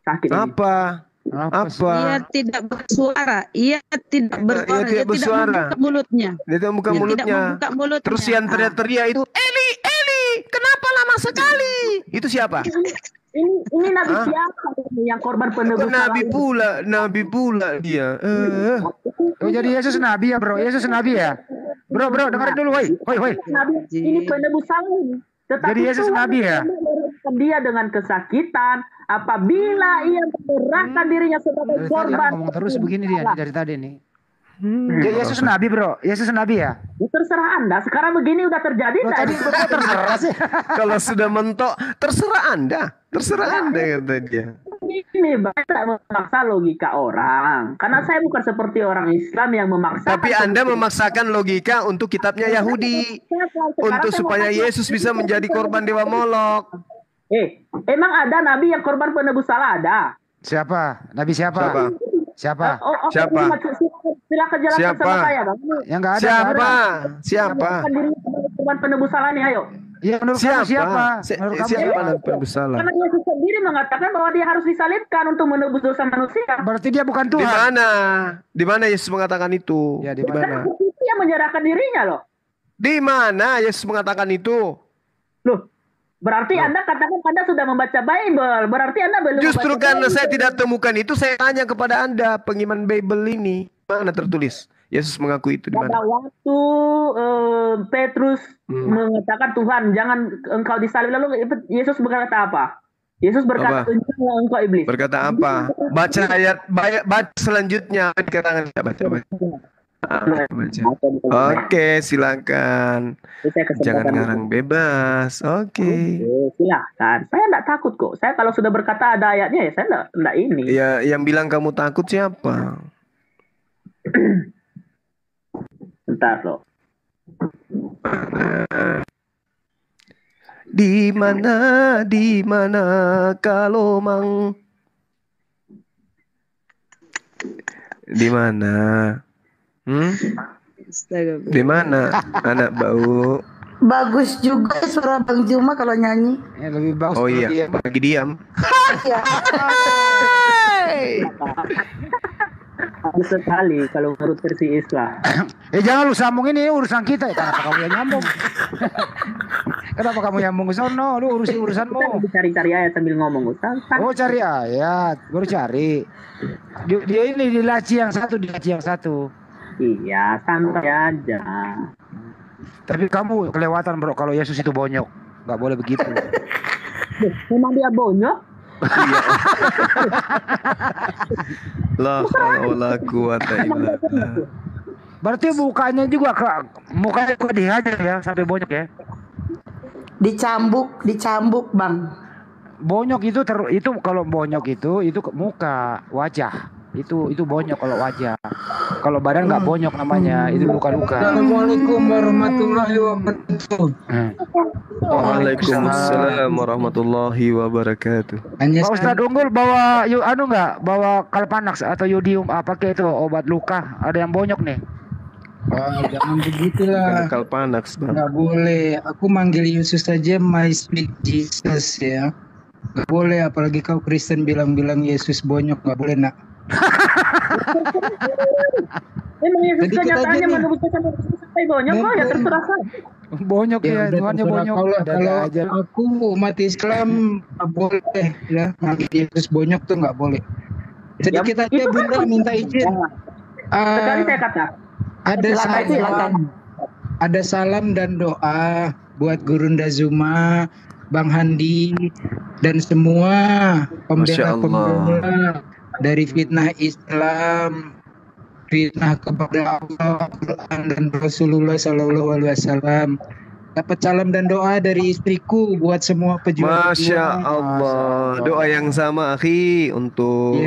Sakit ini. Apa? Ia tidak bersuara, ia tidak bersuara, dia tidak membuka mulutnya. Dia tidak membuka mulutnya. Terus yang teriak-teriak itu, Eli, kenapa lama sekali? Itu siapa? Ini nabi siapa yang korban penebus salah? Nabi pula dia. Oh jadi Yesus nabi ya bro? Yesus nabi ya? Bro dengerin dulu, woi. Ini penebus salah ini. Tetapi jadi Yesus nabi ya? Dia dengan kesakitan apabila ia menyerahkan dirinya sebagai korban. Ngomong terus begini dia dari tadi nih. Yesus nabi bro, Yesus nabi ya? Terserah Anda. Sekarang begini udah terjadi. Tadi terserah sih. Kalau sudah mentok, terserah Anda kata dia. Ini tidak memaksa logika orang. Karena saya bukan seperti orang Islam yang memaksa. Tapi Anda memaksakan logika untuk kitabnya Yahudi, untuk supaya Yesus bisa menjadi korban dewa Molok. Emang ada nabi yang korban penebus salah ada? Siapa? Nabi siapa? Siapa? Silakan jelaskan sama saya, Bang. Yang enggak ada. Siapa? Korban penebus salah nih, ayo. Ya menurut siapa? Menurut kamu siapa penebus salah? Karena Yesus sendiri mengatakan bahwa dia harus disalibkan untuk menebus dosa manusia. Berarti dia bukan Tuhan. Di mana Yesus mengatakan itu? Ya di mana? Dia menyerahkan dirinya loh. Di mana Yesus mengatakan itu? Loh, berarti Anda katakan Anda sudah membaca Bible. Berarti Anda belum. Justru karena saya tidak temukan itu, saya tanya kepada Anda, pengiman Bible ini. Mana tertulis? Yesus mengaku itu di mana? Pada waktu Petrus mengatakan, Tuhan, jangan engkau disalib. Lalu Yesus berkata apa? Yesus berkata, engkau iblis. Berkata apa? Baca ayat, baca selanjutnya. Baca. Oke, silakan. Jangan ngarang bebas. Oke. Silakan. Saya enggak takut kok. Saya kalau sudah berkata ada ayatnya ya saya enggak ini. Ya, yang bilang kamu takut siapa? Bentar loh. Di mana kalau mang? Di mana? Di mana anak bau? Bagus juga suara Bang Juma kalau nyanyi. Ya, lebih bagus. Oh iya, lagi diam. Bagus sekali kalau menurut versi Islam. Jangan lu sambung, ini urusan kita. Kenapa kamu yang nyambung? Kenapa kamu nyambung ke sono? Lu urusin urusanmu. Cari-cari ayat sambil ngomong. Oh, cari ayat, baru cari. Dia ini di laci yang satu. Iya, santai aja. Tapi kamu kelewatan bro, kalau Yesus itu bonyok. Gak boleh begitu. Memang dia bonyok? La haula quwata illa billah. Berarti mukanya juga mukanya kok dihajar ya sampai bonyok ya? Dicambuk Bang. Bonyok itu kalau bonyok itu muka, wajah. Itu bonyok kalau wajah. Kalau badan nggak bonyok namanya, itu luka-luka. Assalamualaikum warahmatullahi wabarakatuh. Waalaikumsalam warahmatullahi wabarakatuh. Pak Ustadz Unggul bawa bawa Kalpanax atau Yodium pakai itu obat luka. Ada yang bonyok nih. Jangan begitulah. Kalpanax Bang. Nggak boleh. Aku manggil Yesus saja, my speak Jesus ya. Nggak boleh, apalagi kau Kristen bilang Yesus bonyok, nggak boleh nak. Emang Yesus kenyataannya manusia sampai bonyok kok ya terserah saya. Bonyok ya, Tuhannya bonyok. Kalau aku umat Islam nggak boleh ya, manggil Yesus bonyok tuh nggak boleh. Sedikit aja Bunda minta izin. Sekali saya kata. Ada salam dan doa buat Gurunda Zuma, Bang Handi dan semua pembela dari fitnah Islam, fitnah kepada Allah, Al-Quran dan Rasulullah Sallallahu Alaihi Wasallam. Dapat salam dan doa dari istriku buat semua pejuang. Masya Allah, doa yang sama akhi untuk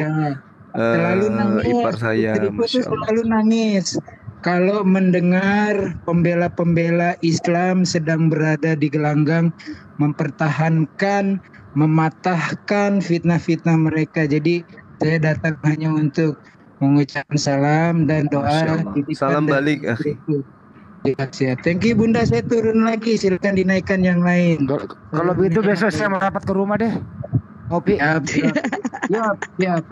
selalu nangis. Ipar saya. Istriku selalu nangis kalau mendengar pembela-pembela Islam sedang berada di gelanggang mempertahankan, mematahkan fitnah-fitnah mereka. Jadi saya datang hanya untuk mengucapkan salam dan doa. Salam balik, akhi. Ya, thank you Bunda, saya turun lagi. Silakan dinaikkan yang lain. Kalau begitu besok saya merapat ke rumah deh. Kopi. Siap.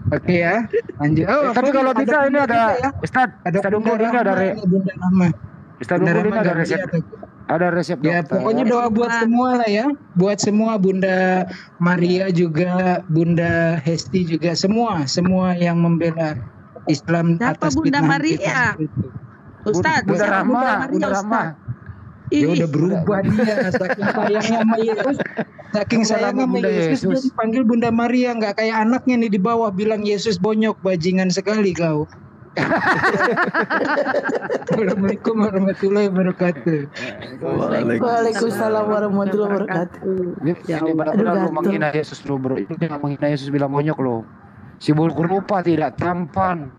Oke ya. Lanjut. Tapi kalau bisa ini ada Ustadz Unggul ini ada Ustadz Unggul ini ada resep. Ada resep dokter. Ya pokoknya doa buat semua lah ya. Buat semua, Bunda Maria juga, Bunda Hesti juga, semua yang membela Islam atas Bunda Maria. Ustadz, Bunda Rahma. Ya udah berubah dia, saking sayangnya sama Yesus. Saking sayangnya sama Yesus dia dipanggil Bunda Maria, nggak kayak anaknya nih di bawah bilang Yesus bonyok, bajingan sekali kau. Assalamualaikum warahmatullahi wabarakatuh. Waalaikumsalam warahmatullahi wabarakatuh. Ini benar-benar lu menghina Yesus lu bro. Ini menghina Yesus bilang bonyok lo. Si buruk rupa tidak tampan.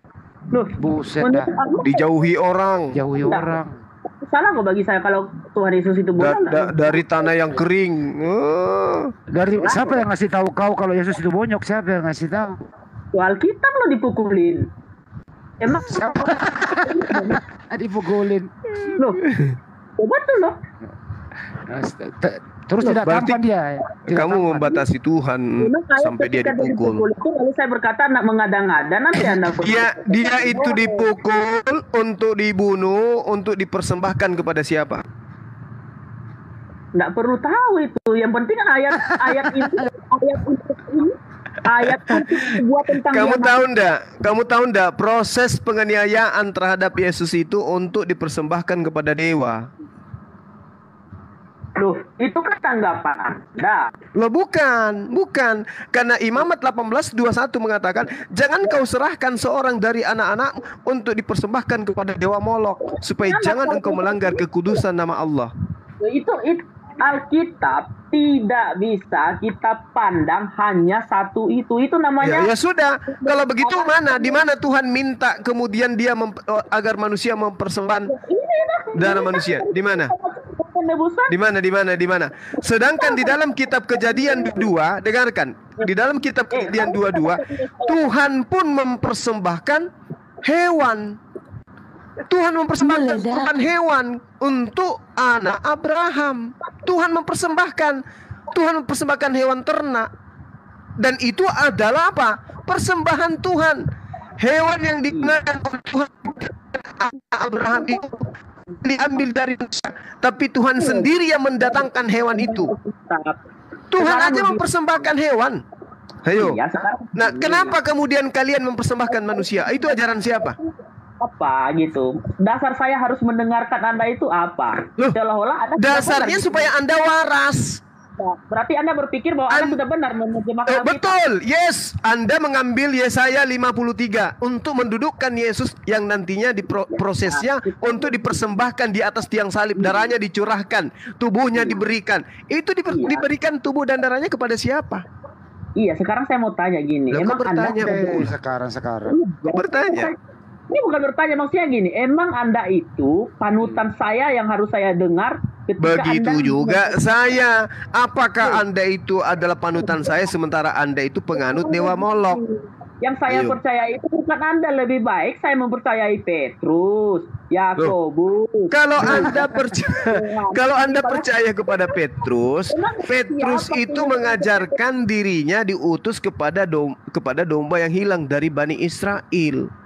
Loh, buset dah. Dijauhi orang. Jauhi orang. Salah kok bagi saya kalau Tuhan Yesus itu bonyok. Dari tanah yang kering. Dari siapa yang ngasih tahu kau kalau Yesus itu bonyok? Siapa yang ngasih tahu? Alkitab lo dipukulin. Emang siapa? Dipukulin. Loh, obat tuh loh. Terus tidak tampan dia. Kamu membatasi Tuhan sampai dia dipukul. Itu lalu saya berkata nak mengada-ngada nanti Anda. Dia itu dipukul untuk dibunuh, untuk dipersembahkan kepada siapa? Nggak perlu tahu itu. Yang penting ayat itu ayat itu buat tentang Kamu tahu enggak proses penganiayaan terhadap Yesus itu untuk dipersembahkan kepada dewa? Loh, itu kan tanggapan Anda. Loh bukan. Karena Imamat 18:21 mengatakan, jangan kau serahkan seorang dari anak-anak untuk dipersembahkan kepada dewa Molok, supaya jangan engkau melanggar kekudusan nama Allah. Itu Alkitab tidak bisa kita pandang hanya satu itu namanya. Ya sudah, kalau begitu di mana Tuhan minta kemudian dia agar manusia mempersembahkan darah manusia? Di mana? Di mana? Sedangkan di dalam kitab Kejadian 2, dengarkan, di dalam kitab Kejadian 22, Tuhan pun mempersembahkan hewan. Tuhan mempersembahkan hewan untuk anak Abraham. Tuhan mempersembahkan hewan ternak. Dan itu adalah apa? Persembahan Tuhan. Hewan yang digunakan oleh Tuhan anak Abraham itu diambil dari dosa. Tapi Tuhan sendiri yang mendatangkan hewan itu. Tuhan aja mempersembahkan hewan. Ayo. Nah, kenapa kemudian kalian mempersembahkan manusia? Itu ajaran siapa? Apa gitu? Dasar saya harus mendengarkan Anda itu apa? Seolah-olah Anda dasarnya supaya Anda waras. Berarti Anda berpikir bahwa Anda sudah benar menerjemahkan betul, yes. Anda mengambil Yesaya 53 untuk mendudukkan Yesus yang nantinya prosesnya untuk dipersembahkan di atas tiang salib, darahnya dicurahkan, tubuhnya diberikan. Itu diberikan tubuh dan darahnya kepada siapa? Iya, sekarang saya mau tanya gini. Emang Anda sekarang bertanya? Ini bukan bertanya, maksudnya gini, emang Anda itu panutan saya yang harus saya dengar ketika begitu Anda juga saya. Apakah Anda itu adalah panutan saya sementara Anda itu penganut dewa Molok? Yang saya percaya itu bukan Anda, lebih baik saya mempercayai Petrus, Yakobus. Kalau Anda percaya kepada Petrus itu mengajarkan dirinya diutus kepada domba yang hilang dari Bani Israel.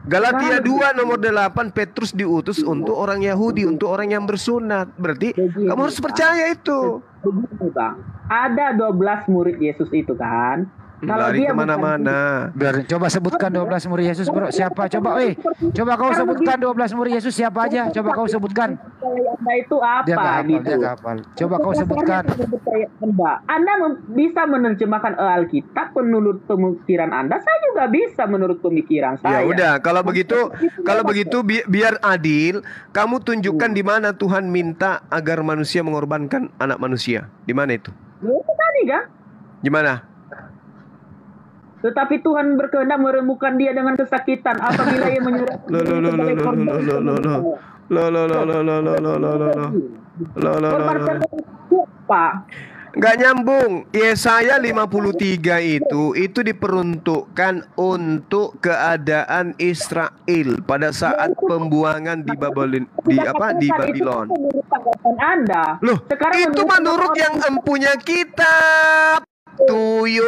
Galatia 2 nomor 8, Petrus diutus untuk orang Yahudi, untuk orang yang bersunat. Berarti kamu harus percaya itu. Begini, Bang. Ada 12 murid Yesus itu kan. Kalau dia kemana-mana. Coba sebutkan 12 murid Yesus, bro. Siapa? Coba, coba kau sebutkan 12 murid Yesus siapa aja? Coba kau sebutkan. Anda itu apa? Dia hafal. Coba kau sebutkan. Anda bisa menerjemahkan Alkitab menurut pemikiran Anda. Saya juga bisa menurut pemikiran saya. Ya udah, kalau begitu biar adil, kamu tunjukkan di mana Tuhan minta agar manusia mengorbankan anak manusia. Di mana itu? Itu tadi kan? Di mana? Tetapi Tuhan berkehendak meremukkan dia dengan kesakitan apabila ia menyerahkan Nggak nyambung. Yesaya 53 itu diperuntukkan untuk keadaan Israel pada saat pembuangan di Babylon. Loh, itu menurut yang empunya kitab. Tuyul.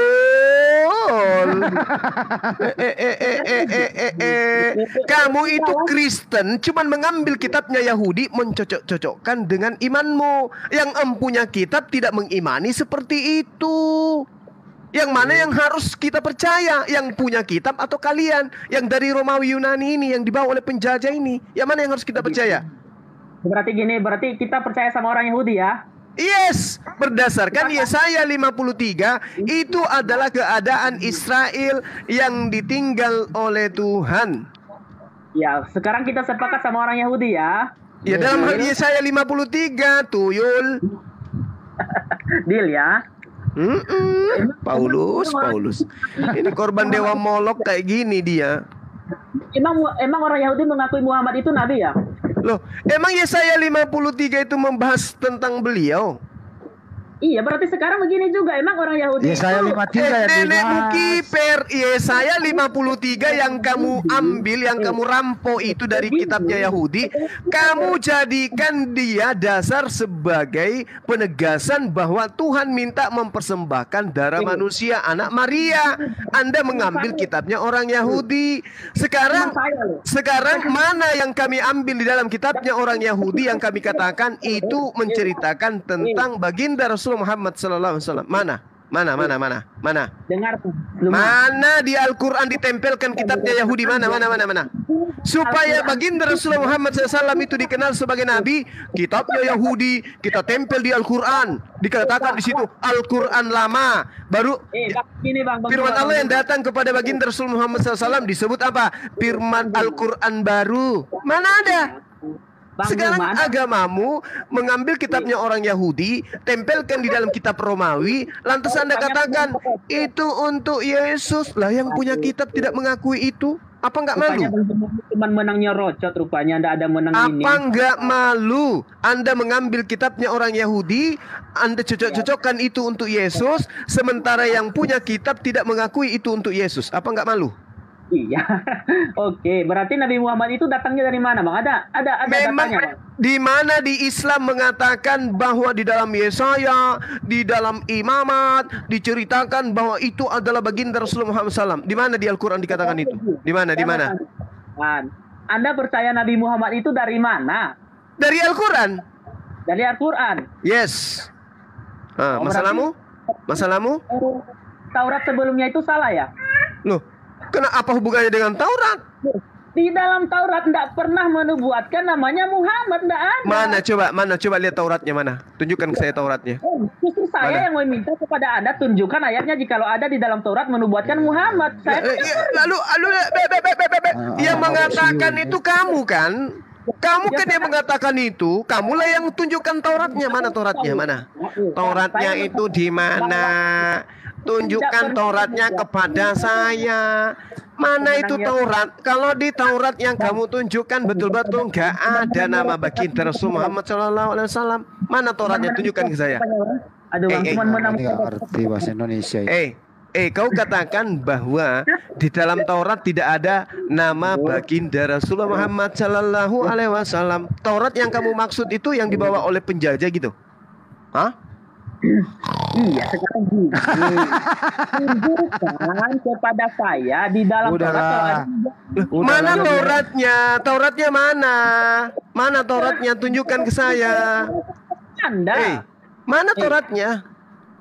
Kamu itu Kristen cuman mengambil kitabnya Yahudi mencocok-cocokkan dengan imanmu. Yang empunya kitab tidak mengimani seperti itu. Yang mana yang harus kita percaya? Yang punya kitab atau kalian? Yang dari Romawi Yunani ini, yang dibawa oleh penjajah ini, yang mana yang harus kita percaya? Berarti kita percaya sama orang Yahudi ya? Yes, berdasarkan Yesaya 53 itu adalah keadaan Israel yang ditinggal oleh Tuhan. Ya, sekarang kita sepakat sama orang Yahudi ya. Ya, dalam hal Yesaya 53, tuyul. Deal ya. Paulus. Ini korban dewa Molok kayak gini dia. Emang orang Yahudi mengakui Muhammad itu nabi ya? Loh, emang Yesaya 53 itu membahas tentang beliau? Iya, berarti sekarang begini juga. Emang orang Yahudi Yesaya 53 ya. Nenekmu kiper. Yesaya 53 yang kamu ambil, yang kamu rampok itu dari kitabnya Yahudi, kamu jadikan dia dasar sebagai penegasan bahwa Tuhan minta mempersembahkan darah manusia anak Maria. Anda mengambil kitabnya orang Yahudi. Sekarang mana yang kami ambil di dalam kitabnya orang Yahudi yang kami katakan itu menceritakan tentang baginda Rasul Muhammad sallallahu alaihi wasallam. Mana? Dengar tuh. Mana di Al-Qur'an ditempelkan kitabnya Yahudi? Mana? Supaya baginda Rasul Muhammad SAW itu dikenal sebagai nabi, kitabnya Yahudi kita tempel di Al-Qur'an. Dikatakan di situ Al-Qur'an lama. Baru firman Allah yang datang kepada baginda Rasul Muhammad SAW disebut apa? Firman Al-Qur'an baru. Mana ada? Sekarang agamamu mengambil kitabnya orang Yahudi, tempelkan di dalam kitab Romawi, lantas Anda katakan itu untuk Yesus. Lah yang punya kitab tidak mengakui itu. Apa enggak malu? Cuman menangnya rocot rupanya, Anda ada menang ini. Apa enggak malu? Anda mengambil kitabnya orang Yahudi, Anda cocok-cocokkan itu untuk Yesus, sementara yang punya kitab tidak mengakui itu untuk Yesus. Apa enggak malu? Iya. Oke, berarti Nabi Muhammad itu datangnya dari mana, Bang? Ada memang datanya, Bang? Di mana di Islam mengatakan bahwa di dalam Yesaya, di dalam Imamat diceritakan bahwa itu adalah baginda Rasulullah Muhammad SAW. Di mana di Al-Qur'an dikatakan itu? Di mana? Anda percaya Nabi Muhammad itu dari mana? Dari Al-Qur'an. Dari Al-Qur'an. Yes. Masalahmu? Taurat sebelumnya itu salah ya? Loh, apa hubungannya dengan Taurat? Di dalam Taurat tidak pernah menubuatkan namanya Muhammad, tidak ada. Mana coba lihat Tauratnya mana? Tunjukkan ke saya Tauratnya. Justru saya yang meminta kepada Anda tunjukkan ayatnya jikalau ada di dalam Taurat menubuatkan Muhammad. Lalu yang mengatakan itu kamu kan? Kamu kan yang mengatakan itu, kamulah yang tunjukkan Tauratnya. Mana Tauratnya? Mana? Tauratnya itu di mana? Tunjukkan Tauratnya kepada saya. Mana itu Taurat? Kalau di Taurat yang kamu tunjukkan betul-betul nggak ada nama baginda Rasul Muhammad SAW. Mana Tauratnya? Tunjukkan ke saya. Arti bahasa Indonesia. Kau katakan bahwa di dalam Taurat tidak ada nama baginda Rasulullah Muhammad Sallallahu Alaihi Wasallam. Taurat yang kamu maksud itu yang dibawa oleh penjajah gitu? Hah? Iya, sekarang tunjukkan kepada saya di dalam Taurat. Mana Tauratnya? Tauratnya mana? Mana Tauratnya? Tunjukkan ke saya. Anda. Mana Tauratnya?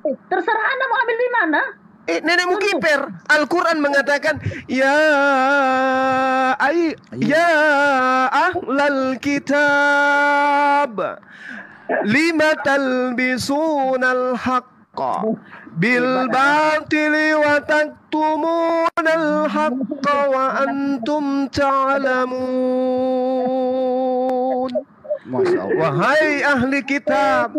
Terserah Anda mau ambil di mana. Nenekmu kiper. Al-Quran mengatakan ya ahlal kitab lima talbisunal haqqa bil batili wa taktumunal haqqa wa antum ta'lamun. Wahai ahli kitab,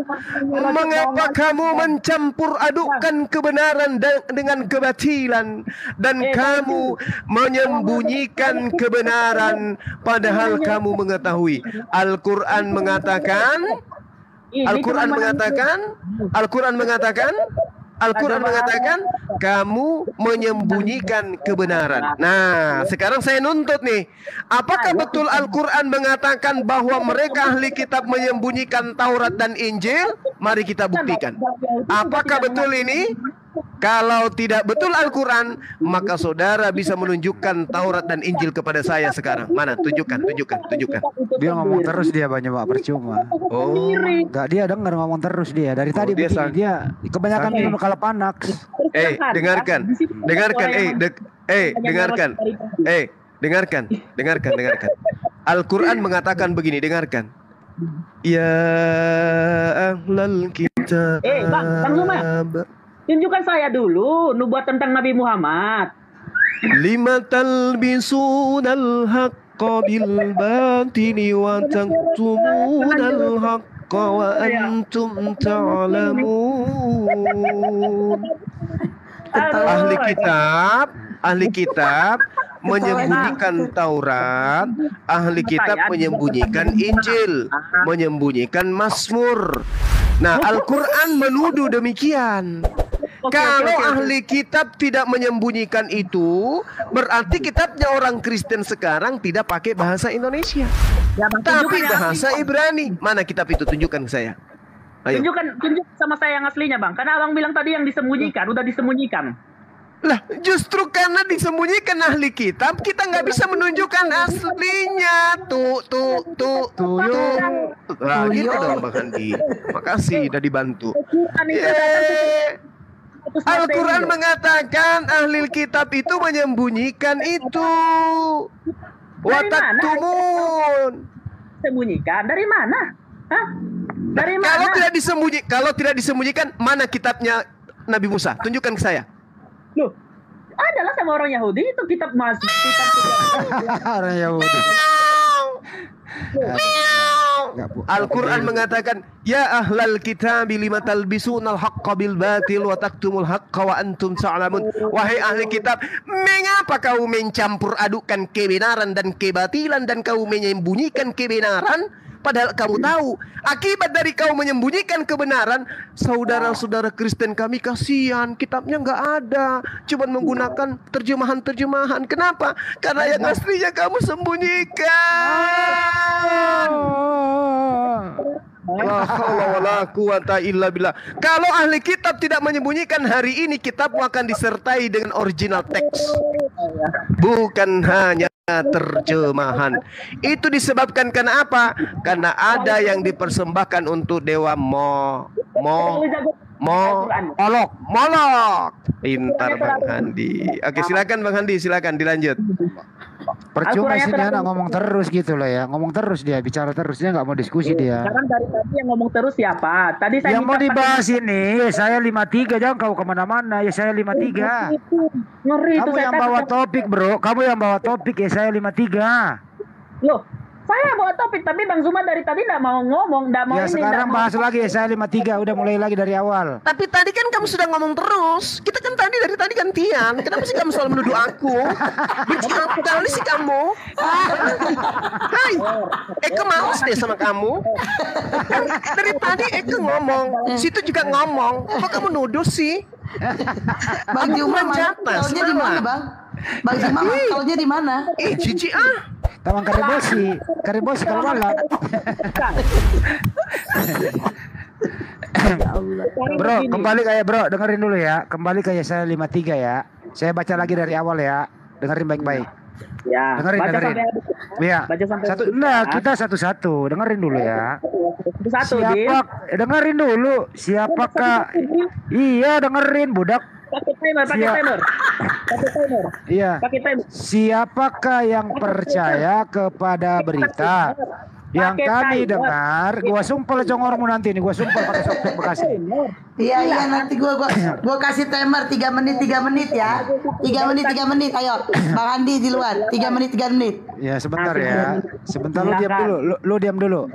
mengapa kamu mencampur adukkan kebenaran dengan kebatilan dan kamu menyembunyikan kebenaran padahal kamu mengetahui? Al-Quran mengatakan kamu menyembunyikan kebenaran. Nah, sekarang saya nuntut nih. Apakah betul Al-Quran mengatakan bahwa mereka ahli kitab menyembunyikan Taurat dan Injil? Mari kita buktikan. Apakah betul ini? Kalau tidak betul Al-Quran, maka saudara bisa menunjukkan Taurat dan Injil kepada saya sekarang. Mana? Tunjukkan. Dia ngomong terus dia banyak Pak, percuma. Enggak, dia dengar ngomong terus dia. Dari tadi dia kebanyakan minum Kalapanak. Dengarkan. Al-Quran mengatakan begini, dengarkan. Ya ahlal kitab. Bang Zuma. Tunjukkan saya dulu nubuat tentang Nabi Muhammad. Lima talbisunal haqqa bil batili wa taktumunal haqqa wa antum ta'lamun. Ahli kitab menyembunyikan Taurat, ahli kitab menyembunyikan Injil, menyembunyikan Mazmur. Nah, Al-Quran menuduh demikian. Kalau ahli kitab tidak menyembunyikan itu, berarti kitabnya orang Kristen sekarang tidak pakai bahasa Indonesia, tapi bahasa Ibrani. Mana kitab itu? Tunjukkan ke saya. Ayo. Tunjuk sama saya yang aslinya, Bang. Karena Abang bilang tadi yang disembunyikan, udah disembunyikan. Lah, justru karena disembunyikan ahli kitab, kita nggak bisa menunjukkan aslinya. Tuh. Nah, gitu dong Bang Handi. Makasih udah dibantu. Al-Quran mengatakan ahli kitab itu menyembunyikan itu. Wataktumun. Sembunyikan dari mana? Hah? Dari mana? Kalau tidak disembunyikan, mana kitabnya Nabi Musa? Tunjukkan ke saya. Loh, adalah sama orang Yahudi itu kitab orang Yahudi. Al-Quran mengatakan, ya ahlal kitab lima talbisunal haqqa bil batil wa taktumul haqqa wa antum ta'lamun. Wahai ahli kitab, mengapa kau mencampur adukan kebenaran dan kebatilan dan kau menyembunyikan kebenaran? Padahal kamu tahu akibat dari kau menyembunyikan kebenaran. Saudara-saudara Kristen kami kasihan, kitabnya nggak ada, cuma menggunakan terjemahan-terjemahan. Kenapa? Karena yang aslinya kamu sembunyikan. La haula wala quwata illa billah. Kalau ahli kitab tidak menyembunyikan, hari ini kitabmu akan disertai dengan original teks, bukan hanya terjemahan. Itu disebabkan karena apa? Karena ada yang dipersembahkan untuk dewa Molok. Pintar Bang Handi. Oke, silakan Bang Handi, silakan dilanjut. Percuma sih dia ngomong terus gitu loh ya. Ngomong terus dia, bicara terus, dia nggak mau diskusi dia. Sekarang dari tadi yang ngomong terus siapa? Tadi saya yang mau dibahas ini, saya 53, jangan kau kemana-mana. Ya saya 53. Ngeri itu. Kamu yang bawa topik bro, kamu yang bawa topik ya, saya 53. Loh, saya bawa topik, tapi Bang Zuma dari tadi nggak mau ngomong, nggak mau ya, ini. Sekarang bahas lagi ya, saya 53, udah mulai lagi dari awal. Tapi tadi kan kamu sudah ngomong terus. Kita kan dari tadi gantian. Kenapa sih kamu selalu menuduh aku? Benci kali sih kamu. Hai, Eko males deh sama kamu. Dari tadi Eko ngomong, situ juga ngomong. Kok kamu nuduh sih? Bang Juma mangkalnya di mana, Bang? Bang Juma mangkalnya di mana? Cici ah. Taman Karibosi kalau malam. Bro, kembali kayak bro, dengerin dulu ya. Kembali kayak saya 53 ya. Saya baca lagi dari awal ya. Dengerin baik-baik. Ya, dengerin. Ya. Kita satu-satu. Dengerin dulu ya. Dengerin dulu. Siapakah? Iya, dengerin budak. Pakai timer. Iya. Siapakah yang percaya kepada berita yang kami dengar? Gua sumpel congormu nanti nih, gua sumpel pakai softtek Bekasi. Iya nanti gua kasih timer 3 menit ya. 3 menit ayo. Bang Andi di luar. 3 menit. Ya, sebentar ya. Sebentar lu diam dulu.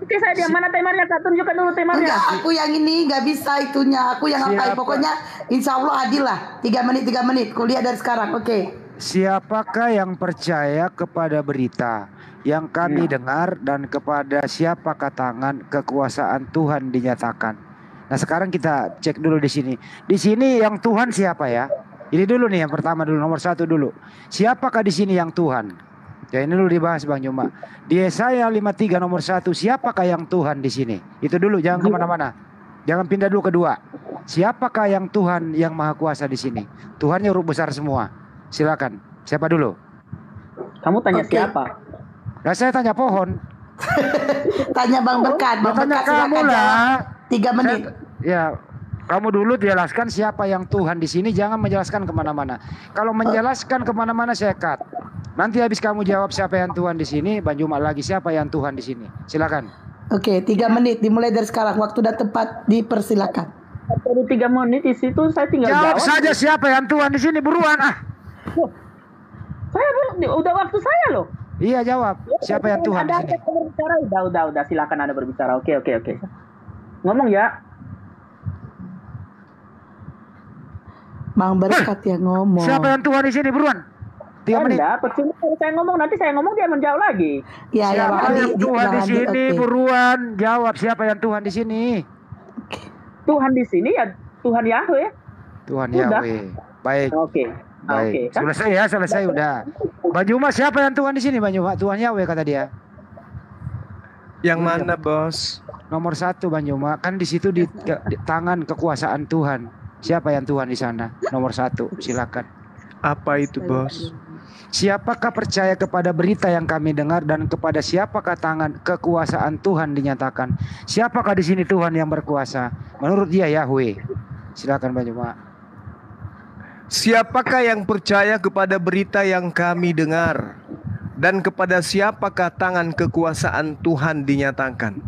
Oke, saya diam. Mana timernya Kak? Tunjukkan dulu timernya. Enggak, aku yang ini nggak bisa itunya. Aku yang apa? Pokoknya insya Allah adil lah. 3 menit. Kuliah dari sekarang. Oke. Siapakah yang percaya kepada berita yang kami dengar dan kepada siapakah tangan kekuasaan Tuhan dinyatakan? Nah, sekarang kita cek dulu di sini. Di sini yang Tuhan siapa ya? Ini dulu nih yang pertama dulu, nomor 1 dulu. Siapakah di sini yang Tuhan? Ya ini dulu dibahas Bang Juma. Di Yesaya 53 nomor 1, siapakah yang Tuhan di sini? Itu dulu, jangan kemana-mana. Jangan pindah dulu kedua. Siapakah yang Tuhan yang Maha Kuasa di sini? Tuhannya huruf besar semua. Silakan. Siapa dulu? Kamu tanya siapa? Nah, saya tanya pohon. Tanya Bang Berkat. Bang tanya Berkat kamu lah. 3 menit. Kamu dulu jelaskan siapa yang Tuhan di sini. Jangan menjelaskan kemana-mana. Kalau menjelaskan kemana-mana saya cut. Nanti habis kamu jawab siapa yang Tuhan di sini, Bang Juma lagi siapa yang Tuhan di sini. Silakan. Oke, 3 menit dimulai dari sekarang. Waktu udah tepat, dipersilakan. Dari 3 menit di situ saya tinggal jawab saja siapa yang Tuhan di sini, buruan ah. Saya udah waktu saya loh. Iya, jawab. Siapa yang Tuhan di sini? Udah silakan Anda berbicara. Oke. Ngomong ya. Bang Berkat yang ngomong. Siapa yang Tuhan di sini, buruan? 3 menit. Percuma saya ngomong, nanti saya ngomong dia menjawab lagi. Siapa yang Tuhan di sini, buruan jawab siapa yang Tuhan di sini. Tuhan di sini ya Tuhan Yahweh. Tuhan Yahweh. Baik. Oke. Baik. Selesai ya, selesai udah. Bang Juma, siapa yang Tuhan di sini, Bang Juma? Tuhan Yahweh kata dia. Yang mana, Bos? Nomor 1, Bang Juma. Kan di situ di tangan kekuasaan Tuhan. Siapa yang Tuhan di sana? Nomor 1, silakan. Apa itu, Bos? Siapakah percaya kepada berita yang kami dengar dan kepada siapakah tangan kekuasaan Tuhan dinyatakan? Siapakah di sini Tuhan yang berkuasa? Menurut dia Yahweh. Silakan Bang Juma. Siapakah yang percaya kepada berita yang kami dengar dan kepada siapakah tangan kekuasaan Tuhan dinyatakan?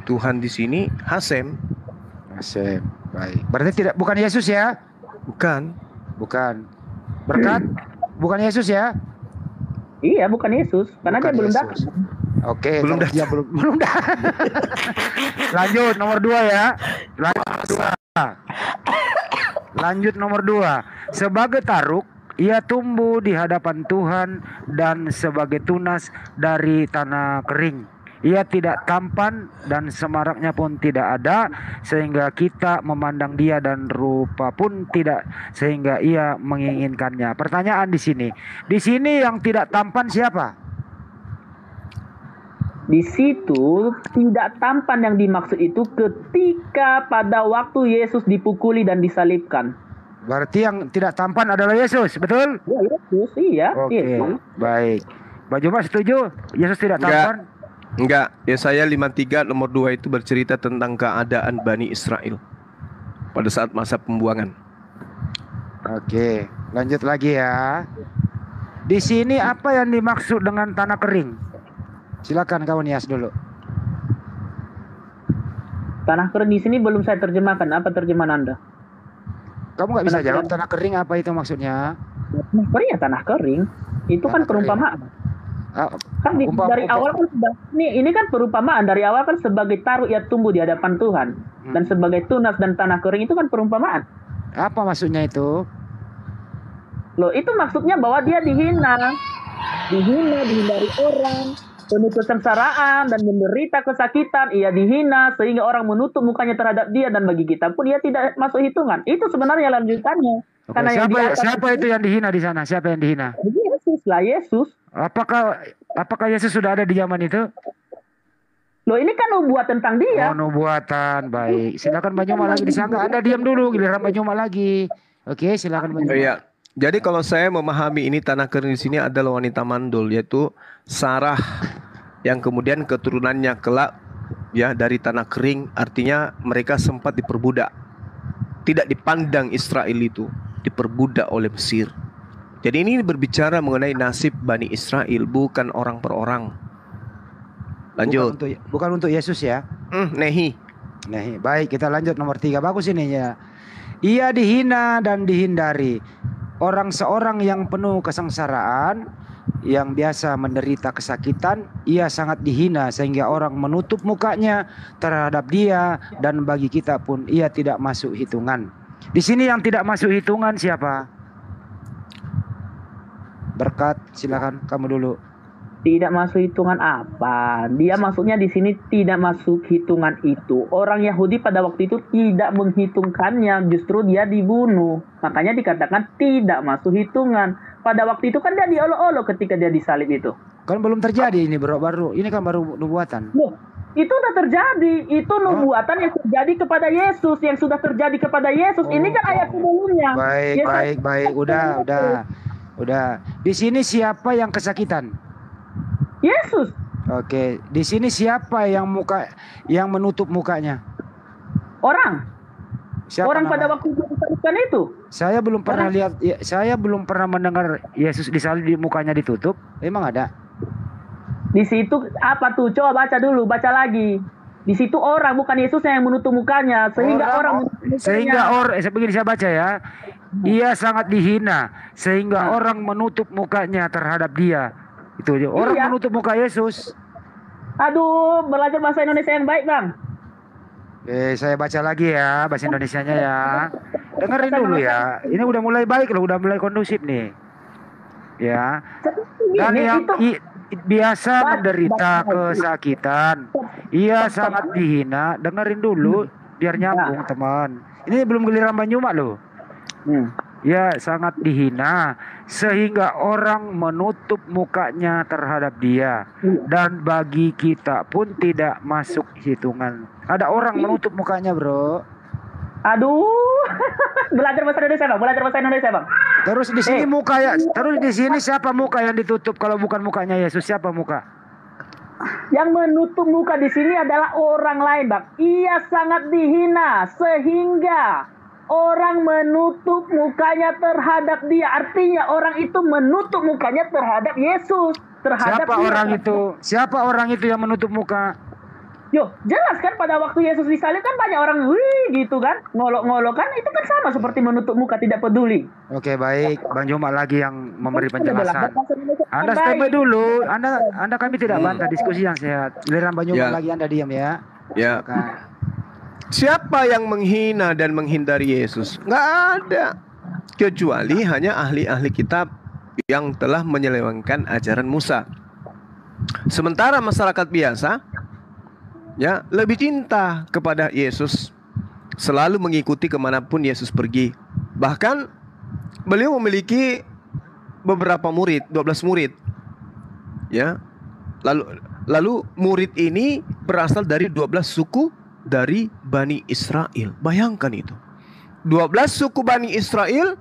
Tuhan di sini Hasem. Hasem. Baik. Berarti bukan Yesus ya? Bukan. Berkat? Bukan Yesus ya? Iya, bukan Yesus, karena bukan dia belum Yesus. datang. Oke, dia belum datang. Lanjut nomor 2 ya. Lanjut nomor 2. Sebagai taruk, ia tumbuh di hadapan Tuhan dan sebagai tunas dari tanah kering. Ia tidak tampan dan semaraknya pun tidak ada, sehingga kita memandang dia dan rupa pun tidak, sehingga ia menginginkannya. Pertanyaan di sini yang tidak tampan siapa? Di situ tidak tampan yang dimaksud itu ketika pada waktu Yesus dipukuli dan disalibkan. Berarti yang tidak tampan adalah Yesus, betul? Ya, Yesus, iya. Oke, Yesus. baik. Bang Juma setuju? Yesus tidak tampan? Enggak, Yesaya 53 nomor 2 itu bercerita tentang keadaan Bani Israel pada saat masa pembuangan. Oke, lanjut lagi ya. Di sini apa yang dimaksud dengan tanah kering? Silakan kawan Yas dulu. Tanah kering di sini belum saya terjemahkan. Apa terjemahan Anda? Kamu nggak bisa jawab tanah kering apa itu maksudnya? Tanah kering ya tanah kering. Itu kan perumpamaan. Kan dari awal kan sudah ini kan perumpamaan dari awal kan sebagai taruh ia tumbuh di hadapan Tuhan dan sebagai tunas dan tanah kering itu kan perumpamaan. Apa maksudnya itu? Loh, itu maksudnya bahwa dia dihina dihindari orang, penuh kesengsaraan dan menderita kesakitan. Ia dihina sehingga orang menutup mukanya terhadap dia dan bagi kita pun dia tidak masuk hitungan. Itu sebenarnya lanjutannya. Oke, siapa itu yang dihina di sana? Siapa yang dihina? Yesus lah, Yesus. Apakah Yesus sudah ada di zaman itu? Loh, ini kan nubuat tentang dia. Oh, nubuatan. Baik. Silakan Bang Juma lagi disangka. Anda diam dulu, giliran Bang Juma lagi. Oke, silakan Bang Juma. Iya. Jadi kalau saya memahami ini tanah kering di sini adalah wanita mandul, yaitu Sarah yang kemudian keturunannya kelak ya dari tanah kering, artinya mereka sempat diperbudak. Tidak dipandang Israel itu, diperbudak oleh Mesir. Jadi ini berbicara mengenai nasib Bani Israel, bukan orang per orang. Lanjut. Bukan untuk Yesus ya. Nehi. Baik, kita lanjut nomor 3. Bagus ini ya. Ia dihina dan dihindari. Seorang yang penuh kesengsaraan, yang biasa menderita kesakitan, ia sangat dihina sehingga orang menutup mukanya terhadap dia dan bagi kita pun ia tidak masuk hitungan. Di sini yang tidak masuk hitungan siapa? Berkat, silakan kamu dulu. Tidak masuk hitungan apa? Dia maksudnya di sini tidak masuk hitungan itu. Orang Yahudi pada waktu itu tidak menghitungkannya, justru dia dibunuh. Makanya dikatakan tidak masuk hitungan. Pada waktu itu kan dia diolok-olok ketika dia disalib itu. Kan belum terjadi ini baru. Ini kan baru nubuatan. Loh, itu udah terjadi. Itu nubuatan yang terjadi kepada Yesus, yang sudah terjadi kepada Yesus. Ini kan ayat sebelumnya. Baik. Udah. Di sini siapa yang kesakitan? Yesus. Oke, di sini siapa yang menutup mukanya? Orang. Siapa orang namanya? pada waktu disalibkan itu. Saya belum pernah lihat. Saya belum pernah mendengar Yesus disalib di mukanya ditutup. Emang ada? Di situ apa tuh? Coba baca dulu, baca lagi. Di situ orang, bukan Yesus yang menutup mukanya, sehingga begini saya baca ya. Ia sangat dihina sehingga orang menutup mukanya terhadap dia. Itu aja. Orang menutup muka Yesus. Aduh, belajar bahasa Indonesia yang baik, Bang. Saya baca lagi ya bahasa Indonesianya ya. Dengerin dulu ya. Ini udah mulai baik loh, udah mulai kondusif nih. Ya. Dan yang biasa menderita kesakitan, ia sangat dihina. Dengerin dulu. biar nyambung teman. Ini belum giliran Banyumas loh. Ya, sangat dihina sehingga orang menutup mukanya terhadap dia, dan bagi kita pun tidak masuk hitungan. Ada orang menutup mukanya, bro. Aduh, belajar bahasa Indonesia bang. Terus di sini muka ya, terus di sini siapa muka yang ditutup kalau bukan mukanya Yesus? Siapa muka? Yang menutup muka di sini adalah orang lain, bang. Ia sangat dihina sehingga orang menutup mukanya terhadap dia. Artinya orang itu menutup mukanya terhadap Yesus. Terhadap siapa dia. Orang itu? Siapa orang itu yang menutup muka? Yo, jelas kan pada waktu Yesus disalib kan banyak orang gitu kan, ngolok-ngolok kan, itu kan sama seperti menutup muka, tidak peduli. Oke, baik, Bang Juma lagi yang memberi penjelasan. Anda stay dulu, Anda kami tidak bantah, diskusi yang sehat. Giliran Bang Juma lagi Anda diam ya. Ya. Siapa yang menghina dan menghindari Yesus? Nggak ada, kecuali hanya ahli-ahli kitab yang telah menyelewengkan ajaran Musa. Sementara masyarakat biasa ya lebih cinta kepada Yesus, selalu mengikuti kemanapun Yesus pergi. Bahkan beliau memiliki beberapa murid, 12 murid. Ya. Lalu murid ini berasal dari 12 suku dari Bani Israel. Bayangkan itu. 12 suku Bani Israel,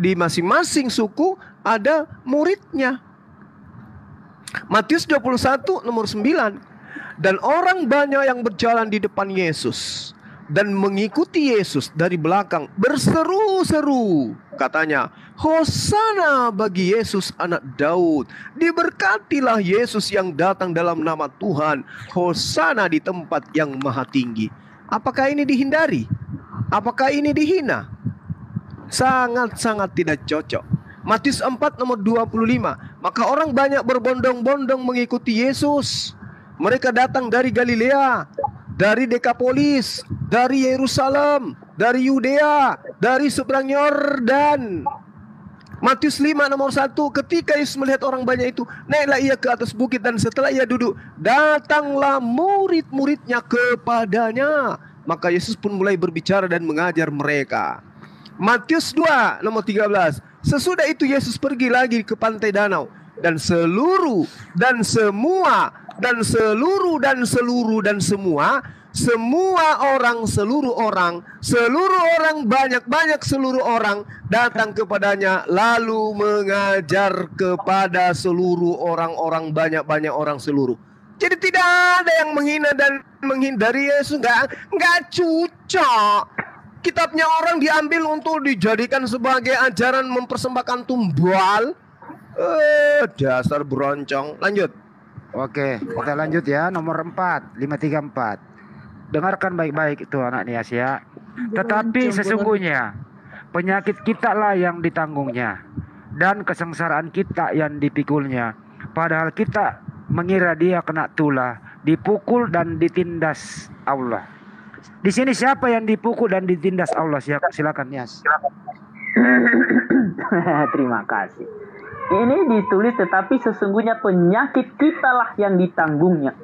di masing-masing suku ada muridnya. Matius 21 nomor 9. Dan orang banyak yang berjalan di depan Yesus dan mengikuti Yesus dari belakang berseru-seru. Katanya, Hosana bagi Yesus anak Daud. Diberkatilah Yesus yang datang dalam nama Tuhan. Hosana di tempat yang maha tinggi. Apakah ini dihindari? Apakah ini dihina? Sangat-sangat tidak cocok. Matius 4 nomor 25. Maka orang banyak berbondong-bondong mengikuti Yesus. Mereka datang dari Galilea, dari Dekapolis, dari Yerusalem, dari Yudea, dari seberang Yordan. Matius 5 nomor 1. Ketika Yesus melihat orang banyak itu, naiklah ia ke atas bukit, dan setelah ia duduk, datanglah murid-muridnya kepadanya. Maka Yesus pun mulai berbicara dan mengajar mereka. Matius 2 nomor 13. Sesudah itu Yesus pergi lagi ke pantai danau, dan seluruh dan semua seluruh orang datang kepadanya, lalu mengajar kepada seluruh orang-orang, banyak orang seluruh. Jadi tidak ada yang menghina dan menghindari Yesus, nggak cocok. Kitabnya orang diambil untuk dijadikan sebagai ajaran mempersembahkan tumbal. Dasar beroncong. Lanjut. Oke, kita lanjut ya. Nomor 4, 534. Dengarkan baik-baik itu anak Nias ya. Tetapi sesungguhnya penyakit kita lah yang ditanggungnya, dan kesengsaraan kita yang dipikulnya. Padahal kita mengira dia kena tulah, dipukul dan ditindas Allah. Di sini siapa yang dipukul dan ditindas Allah? Silakan Nias. Terima kasih. Ini ditulis tetapi sesungguhnya penyakit kitalah yang ditanggungnya.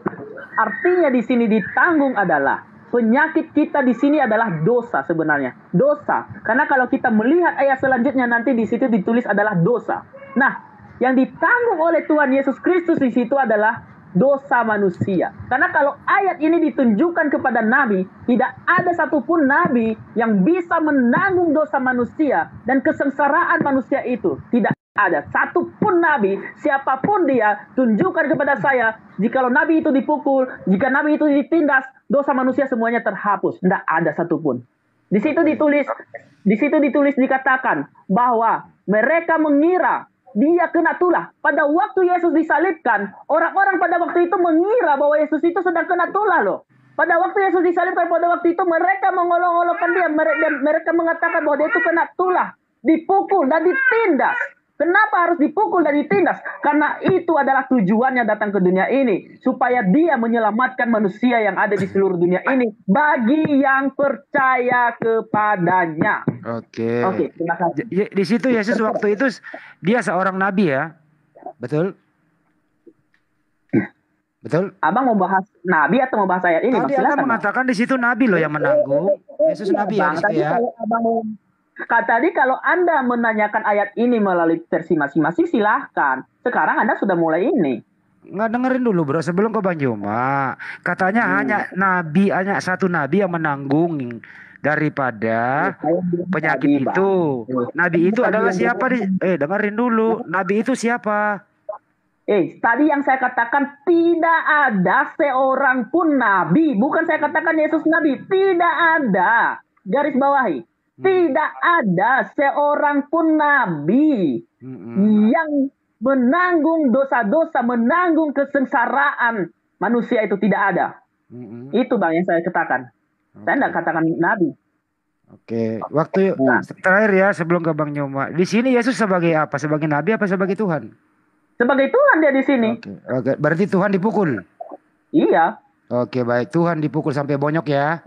Artinya di sini ditanggung adalah penyakit kita di sini adalah dosa sebenarnya. Dosa. Karena kalau kita melihat ayat selanjutnya nanti di situ ditulis adalah dosa. Nah, yang ditanggung oleh Tuhan Yesus Kristus di situ adalah dosa manusia. Karena kalau ayat ini ditunjukkan kepada nabi, tidak ada satupun nabi yang bisa menanggung dosa manusia dan kesengsaraan manusia itu. Tidak ada satupun nabi, siapapun dia, tunjukkan kepada saya, jikalau nabi itu dipukul, jika nabi itu ditindas, dosa manusia semuanya terhapus. Tidak ada satupun. Di situ ditulis dikatakan bahwa mereka mengira dia kena tulah. Pada waktu Yesus disalibkan, orang-orang pada waktu itu mengira bahwa Yesus itu sedang kena tulah loh. Pada waktu Yesus disalibkan, pada waktu itu mereka mengolok-olokkan dia, mereka mengatakan bahwa dia itu kena tulah, dipukul dan ditindas. Kenapa harus dipukul dan ditindas? Karena itu adalah tujuannya datang ke dunia ini, supaya dia menyelamatkan manusia yang ada di seluruh dunia ini bagi yang percaya kepadanya. Oke, terima kasih. Di situ Yesus waktu itu dia seorang nabi ya, betul? Betul? Abang mau bahas nabi atau mau bahas ayat ini? Tadi Anda mengatakan di situ nabi loh yang menanggung. Yesus nabi ya, tadi ya. Tadi kalau Anda menanyakan ayat ini melalui versi masing-masing silahkan. Sekarang Anda sudah mulai ini. Nggak dengerin dulu bro, sebelum ke Bang Juma. Katanya hanya satu nabi yang menanggung daripada penyakit itu. Nabi itu adalah siapa? Dengerin dulu. Nabi itu siapa? Tadi yang saya katakan tidak ada seorang pun nabi. Bukan saya katakan Yesus nabi. Tidak ada. Garis bawahi. Tidak ada seorang pun nabi yang menanggung dosa-dosa, menanggung kesengsaraan manusia itu tidak ada. Itu Bang yang saya katakan. Saya tidak katakan nabi. Oke, waktu terakhir ya sebelum ke Bang Nyoma. Di sini Yesus sebagai apa? Sebagai nabi apa sebagai Tuhan? Sebagai Tuhan dia di sini. Oke. Berarti Tuhan dipukul? Iya. Oke, baik. Tuhan dipukul sampai bonyok ya?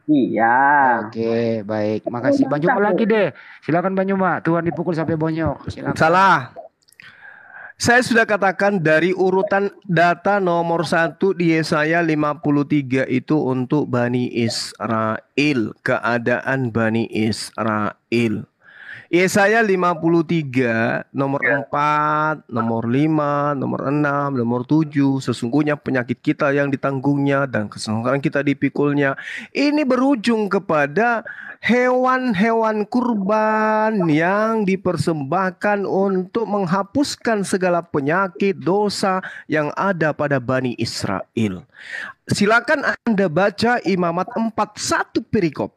Iya. Oke, baik. Makasih. Bang Nyoma lagi deh. Silakan Bang Nyoma. Tuhan dipukul sampai bonyok. Silakan. Salah. Saya sudah katakan dari urutan data nomor 1 di Yesaya 53 itu untuk Bani Israel. Keadaan Bani Israel. Yesaya 53 nomor 4, nomor 5, nomor 6, nomor 7. Sesungguhnya penyakit kita yang ditanggungnya dan kesengsaraan kita dipikulnya. Ini berujung kepada hewan-hewan kurban yang dipersembahkan untuk menghapuskan segala penyakit dosa yang ada pada Bani Israel. Silakan Anda baca Imamat 4:1 perikop.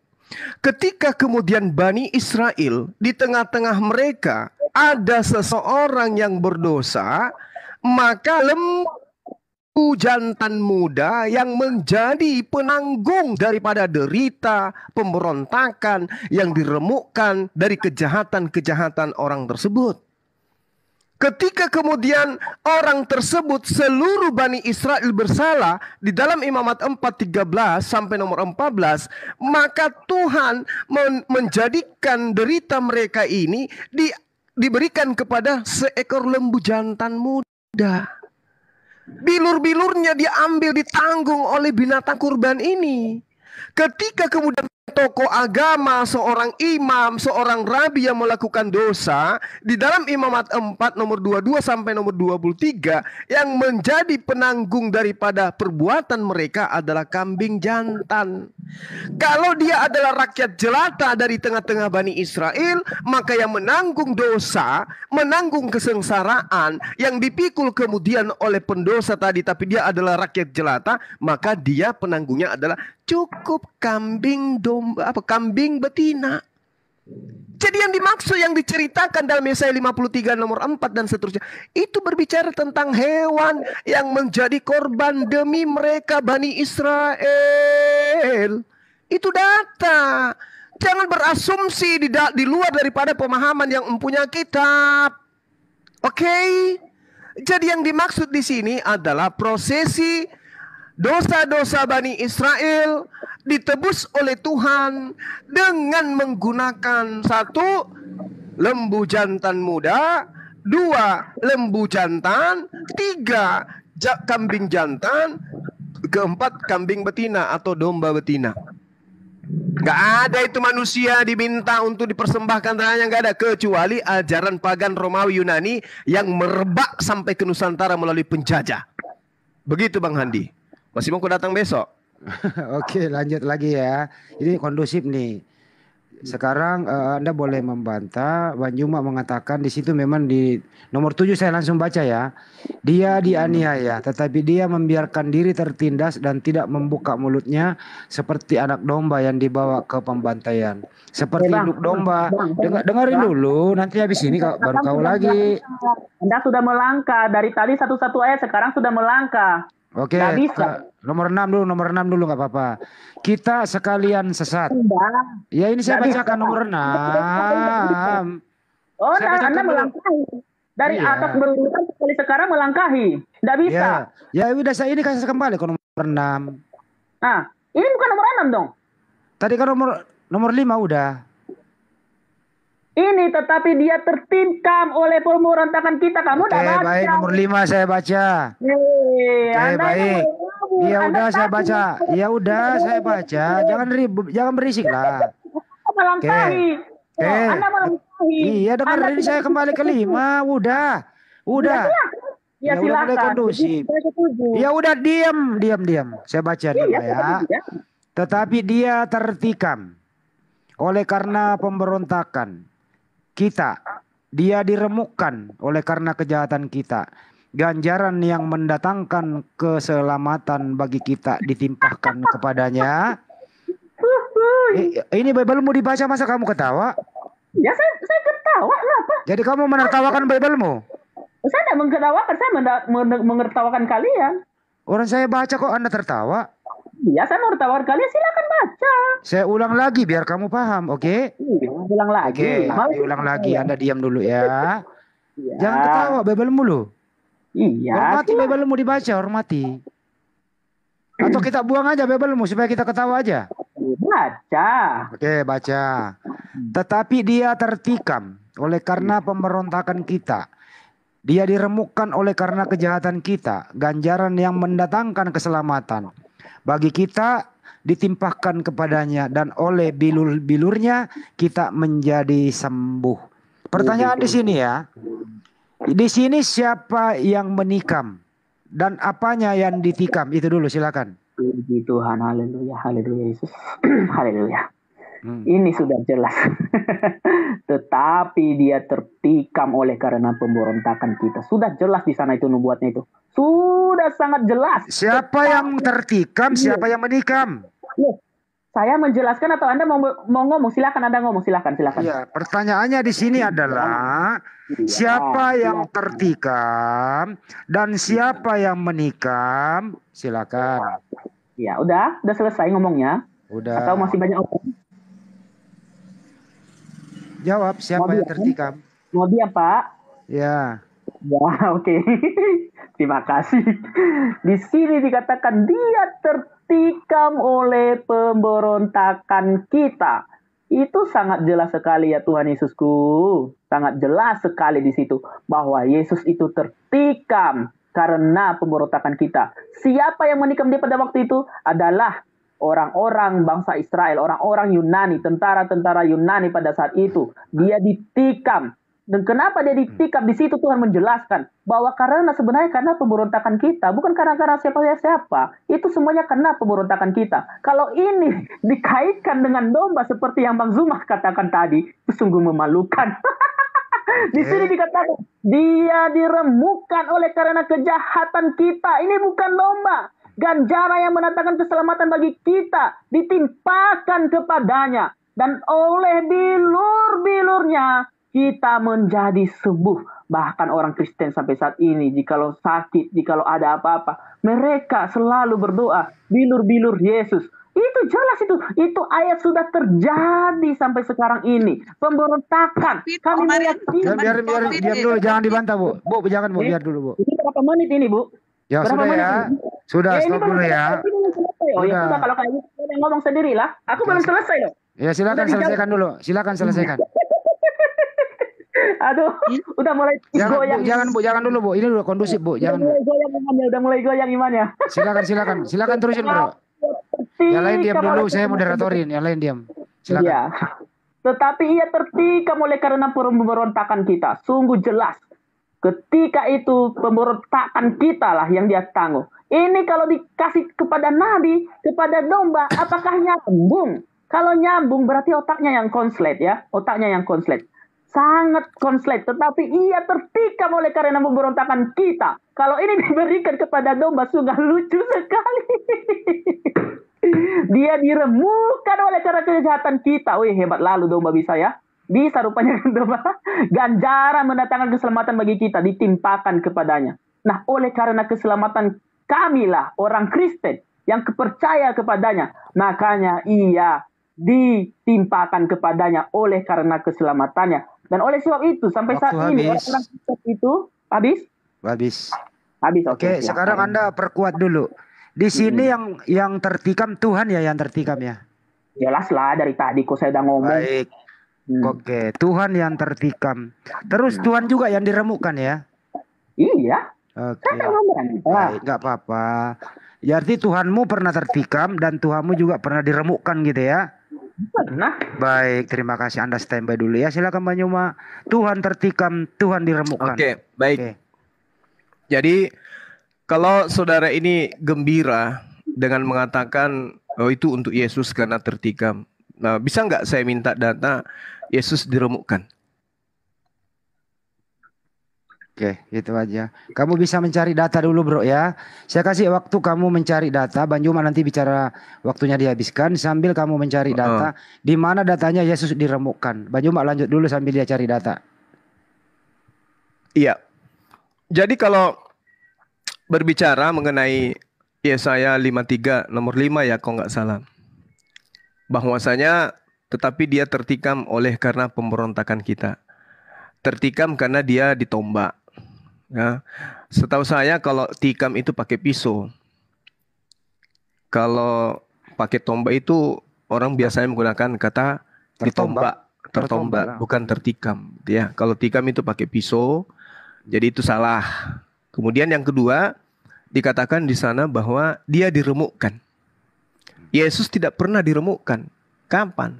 Ketika kemudian Bani Israel di tengah-tengah mereka ada seseorang yang berdosa, maka lembu jantan muda yang menjadi penanggung daripada derita, pemberontakan yang diremukkan dari kejahatan-kejahatan orang tersebut. Ketika kemudian orang tersebut seluruh Bani Israel bersalah di dalam Imamat 4:13 sampai nomor 14, maka Tuhan menjadikan derita mereka ini diberikan kepada seekor lembu jantan muda. Bilur-bilurnya diambil, ditanggung oleh binatang kurban ini. Ketika kemudian tokoh agama, seorang imam, seorang rabi yang melakukan dosa, di dalam Imamat 4 nomor 22 sampai nomor 23, yang menjadi penanggung daripada perbuatan mereka adalah kambing jantan. Kalau dia adalah rakyat jelata dari tengah-tengah Bani Israel, maka yang menanggung dosa, menanggung kesengsaraan, yang dipikul kemudian oleh pendosa tadi, tapi dia adalah rakyat jelata, maka dia penanggungnya adalah cukup kambing betina. Jadi yang dimaksud, yang diceritakan dalam Yesaya 53 nomor 4 dan seterusnya, itu berbicara tentang hewan yang menjadi korban demi mereka Bani Israel. Itu data. Jangan berasumsi di luar daripada pemahaman yang mempunyai kitab. Oke? Jadi yang dimaksud di sini adalah prosesi dosa-dosa Bani Israel ditebus oleh Tuhan dengan menggunakan 1 lembu jantan muda, 2 lembu jantan, 3 kambing jantan, 4 kambing betina atau domba betina. Gak ada itu manusia diminta untuk dipersembahkan tanahnya, gak ada, kecuali ajaran pagan Romawi Yunani yang merebak sampai ke Nusantara melalui penjajah. Begitu Bang Handi. Masih mau datang besok? Oke, lanjut lagi ya. Ini kondusif nih. Sekarang Anda boleh membantah. Bang Juma mengatakan di situ memang di nomor 7 saya langsung baca ya. Dia dianiaya, tetapi dia membiarkan diri tertindas dan tidak membuka mulutnya seperti anak domba yang dibawa ke pembantaian. Seperti induk domba. Dengerin dulu, nanti habis ini baru kau lagi. Anda sudah melangkah dari tadi satu-satu ayat, sekarang sudah melangkah. Oke, nomor 6 dulu nggak apa-apa. Kita sekalian sesat. Ya ini saya bacakan nomor 6. Oh, Anda melangkahi. Dari atas berurutan sekali sekarang melangkahi. Nggak bisa. Ya udah, saya ini kasih kembali ke nomor 6. Nah, ini bukan nomor 6 dong. Tadi kan nomor 5 udah. Ini tetapi dia tertimpam oleh pemberontakan kita. Kamu udah baca. Baik, nomor 5 saya baca. Oke, baik. Ya udah saya baca. Ya udah saya baca. Jangan berisik lah. Melangkahi. Anda melangkahi. Iya, dengerin saya kembali ke 5. Udah. Ya silakan. Mulai kondusif. Ya udah diam. Saya baca dulu ya. Tetapi dia tertikam oleh karena pemberontakan kita. Dia diremukkan oleh karena kejahatan kita. Ganjaran yang mendatangkan keselamatan bagi kita ditimpahkan kepadanya. Ini Bible-mu dibaca, masa kamu ketawa? Ya saya ketawa, kenapa? Jadi kamu menertawakan Bible-mu? Saya tidak mengetawakan, saya mengertawakan kalian. Orang saya baca kok Anda tertawa. Ya saya menertawakan kalian, silakan baca. Saya ulang lagi biar kamu paham, oke? Iya, ulang lagi. Diulang lagi, Anda diam dulu ya. Jangan ketawa Bible-mu loh. Iya. Hormati Bible-mu dibaca, hormati. Atau kita buang aja Bible-mu supaya kita ketawa aja. Baca. Oke, baca. Tetapi dia tertikam oleh karena pemberontakan kita. Dia diremukkan oleh karena kejahatan kita. Ganjaran yang mendatangkan keselamatan bagi kita ditimpahkan kepadanya, dan oleh bilur-bilurnya kita menjadi sembuh. Pertanyaan di sini ya. Di sini siapa yang menikam dan apanya yang ditikam? Itu dulu silakan. Puji Tuhan, haleluya, haleluya Yesus. Haleluya. Ini sudah jelas. Tetapi dia tertikam oleh karena pemberontakan kita. Sudah jelas di sana itu nubuatnya itu. Sudah sangat jelas. Siapa yang tertikam, siapa yang menikam? Saya menjelaskan atau Anda mau ngomong? Silakan Anda ngomong, silakan. Ya, pertanyaannya di sini adalah siapa yang tertikam dan siapa yang menikam? Silakan. Ya, udah selesai ngomongnya. Udah. Atau masih banyak opsi? Jawab, siapa yang tertikam? Mau dia, Pak? Ya. Ya, oke. Terima kasih. Di sini dikatakan dia tertikam oleh pemberontakan kita. Itu sangat jelas sekali ya Tuhan Yesusku. Sangat jelas sekali di situ bahwa Yesus itu tertikam karena pemberontakan kita. Siapa yang menikam dia pada waktu itu adalah orang-orang bangsa Israel, orang-orang Yunani, tentara-tentara Yunani pada saat itu. Dia ditikam. Dan kenapa dia ditikam? Di situ Tuhan menjelaskan bahwa sebenarnya karena pemberontakan kita, bukan karena siapa. Itu semuanya karena pemberontakan kita. Kalau ini dikaitkan dengan domba seperti yang Bang Zuma katakan tadi, itu sungguh memalukan. Di sini dikatakan dia diremukkan oleh karena kejahatan kita. Ini bukan domba. Ganjaran yang mendatangkan keselamatan bagi kita ditimpakan kepadanya, dan oleh bilur-bilurnya kita menjadi sembuh. Bahkan orang Kristen sampai saat ini, jikalau sakit, jikalau ada apa-apa, mereka selalu berdoa, bilur-bilur Yesus. Itu jelas itu ayat sudah terjadi sampai sekarang ini. Pemberontakan. Kami meyakini. Biar dulu, jangan dibantah Bu. Bu, jangan Bu, biar dulu Bu. Ini berapa menit ini Bu? Ya berapa sudah menit ya. ini? Sudah, stop dulu ya. Oh ya sudah, kalau kayak gitu ngomong sendirilah. Aku belum selesai loh. Ya silakan selesaikan dulu. Silakan selesaikan. Aduh, udah mulai goyang. Jangan dulu Bu. Ini dulu kondusif Bu. Jangan. Udah mulai goyang imannya. Silakan terusin Bro. Yang lain diam dulu, saya moderatorin. Yang lain diam. Silakan. Ya. Tetapi ia tertikam oleh karena pemberontakan kita. Sungguh jelas. Ketika itu pemberontakan kita lah yang dia tanggung. Ini kalau dikasih kepada nabi, kepada domba, apakah nyambung? Kalau nyambung berarti otaknya yang konslet ya. Otaknya yang konslet. Sangat konslet. Tetapi ia tertikam oleh karena pemberontakan kita. Kalau ini diberikan kepada domba, sungguh lucu sekali. Dia diremukkan oleh karena kejahatan kita. Wih, hebat lalu domba bisa ya. Bisa rupanya domba. Ganjaran mendatangkan keselamatan bagi kita ditimpakan kepadanya. Nah, oleh karena keselamatan kamilah orang Kristen yang percaya kepadanya, makanya ia ditimpakan kepadanya oleh karena keselamatannya. Dan oleh sebab itu sampai saat ini orang Kristen itu habis. Oke, sekarang Anda perkuat dulu. Di sini yang tertikam Tuhan ya, yang tertikam ya. Jelas lah dari tadi kok saya udah ngomong. Baik. Oke, Tuhan yang tertikam. Terus Tuhan juga yang diremukkan ya? Iya. Oke. Baik, nggak apa-apa. Jadi Tuhanmu pernah tertikam dan Tuhanmu juga pernah diremukkan gitu ya? Pernah. Baik, terima kasih. Anda standby dulu ya. Silakan Mbak Nyuma. Tuhan tertikam, Tuhan diremukkan. Oke, baik. Jadi kalau saudara ini gembira dengan mengatakan oh itu untuk Yesus karena tertikam. Nah, bisa nggak saya minta data Yesus diremukkan? Oke, itu aja. Kamu bisa mencari data dulu bro ya. Saya kasih waktu kamu mencari data. Bang Juma nanti bicara waktunya dihabiskan. Sambil kamu mencari data. Di mana datanya Yesus diremukkan. Bang Juma lanjut dulu sambil dia cari data. Iya. Jadi kalau berbicara mengenai Yesaya 53 nomor 5 ya kalau nggak salah. Bahwasanya tetapi dia tertikam oleh karena pemberontakan kita. Tertikam karena dia ditombak. Ya. Setahu saya kalau tikam itu pakai pisau. Kalau pakai tombak itu orang biasanya menggunakan kata ditombak, tertombak, bukan tertikam. Ya, kalau tikam itu pakai pisau, jadi itu salah. Kemudian yang kedua dikatakan di sana bahwa dia diremukkan. Yesus tidak pernah diremukkan. Kapan?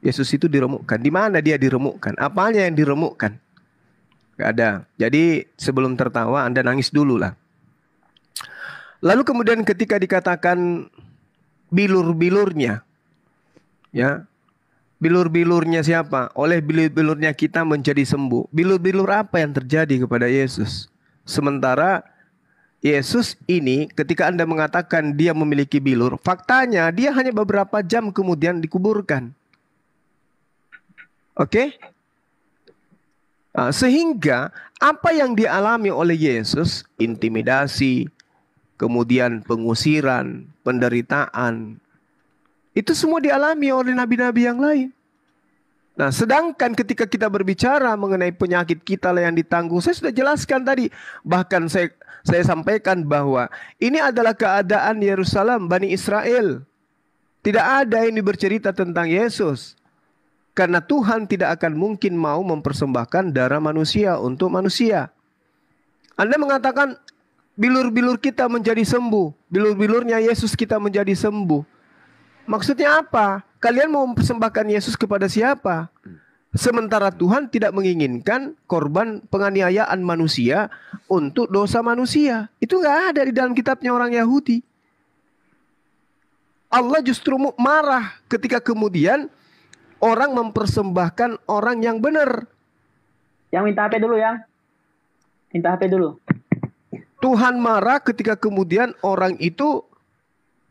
Yesus itu diremukkan. Di mana dia diremukkan? Apanya yang diremukkan? Gak ada. Jadi sebelum tertawa Anda nangis dulu lah. Lalu kemudian ketika dikatakan bilur-bilurnya. Ya. Bilur-bilurnya siapa? Oleh bilur-bilurnya kita menjadi sembuh. Bilur-bilur apa yang terjadi kepada Yesus? Sementara Yesus ini ketika Anda mengatakan dia memiliki bilur, faktanya dia hanya beberapa jam kemudian dikuburkan. Oke? Sehingga apa yang dialami oleh Yesus, intimidasi, kemudian pengusiran, penderitaan, itu semua dialami oleh nabi-nabi yang lain. Nah, sedangkan ketika kita berbicara mengenai penyakit kita yang ditanggung, saya sudah jelaskan tadi. Bahkan saya sampaikan bahwa ini adalah keadaan Yerusalem, Bani Israel. Tidak ada ini bercerita tentang Yesus. Karena Tuhan tidak akan mungkin mau mempersembahkan darah manusia untuk manusia. Anda mengatakan bilur-bilur kita menjadi sembuh. Bilur-bilurnya Yesus kita menjadi sembuh. Maksudnya apa? Kalian mau mempersembahkan Yesus kepada siapa? Sementara Tuhan tidak menginginkan korban penganiayaan manusia untuk dosa manusia. Itu nggak ada di dalam kitabnya orang Yahudi. Allah justru marah ketika kemudian orang mempersembahkan orang yang benar. Yang minta HP dulu ya. Minta HP dulu. Tuhan marah ketika kemudian orang itu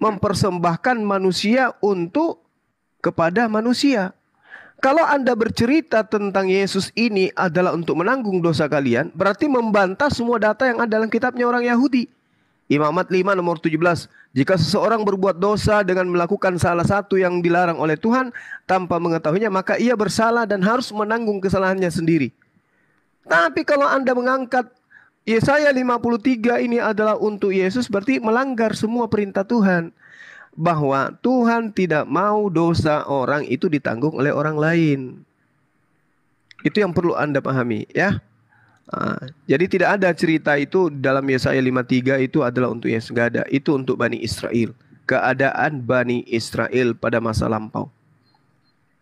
mempersembahkan manusia untuk kepada manusia. Kalau Anda bercerita tentang Yesus ini adalah untuk menanggung dosa kalian, berarti membantah semua data yang ada dalam kitabnya orang Yahudi. Imamat 5 nomor 17. Jika seseorang berbuat dosa dengan melakukan salah satu yang dilarang oleh Tuhan tanpa mengetahuinya, maka ia bersalah dan harus menanggung kesalahannya sendiri. Tapi kalau Anda mengangkat Yesaya 53 ini adalah untuk Yesus, berarti melanggar semua perintah Tuhan. Bahwa Tuhan tidak mau dosa orang itu ditanggung oleh orang lain. Itu yang perlu Anda pahami ya. Jadi tidak ada cerita itu dalam Yesaya 53 itu adalah untuk Yesus, nggak ada. Itu untuk Bani Israel. Keadaan Bani Israel pada masa lampau.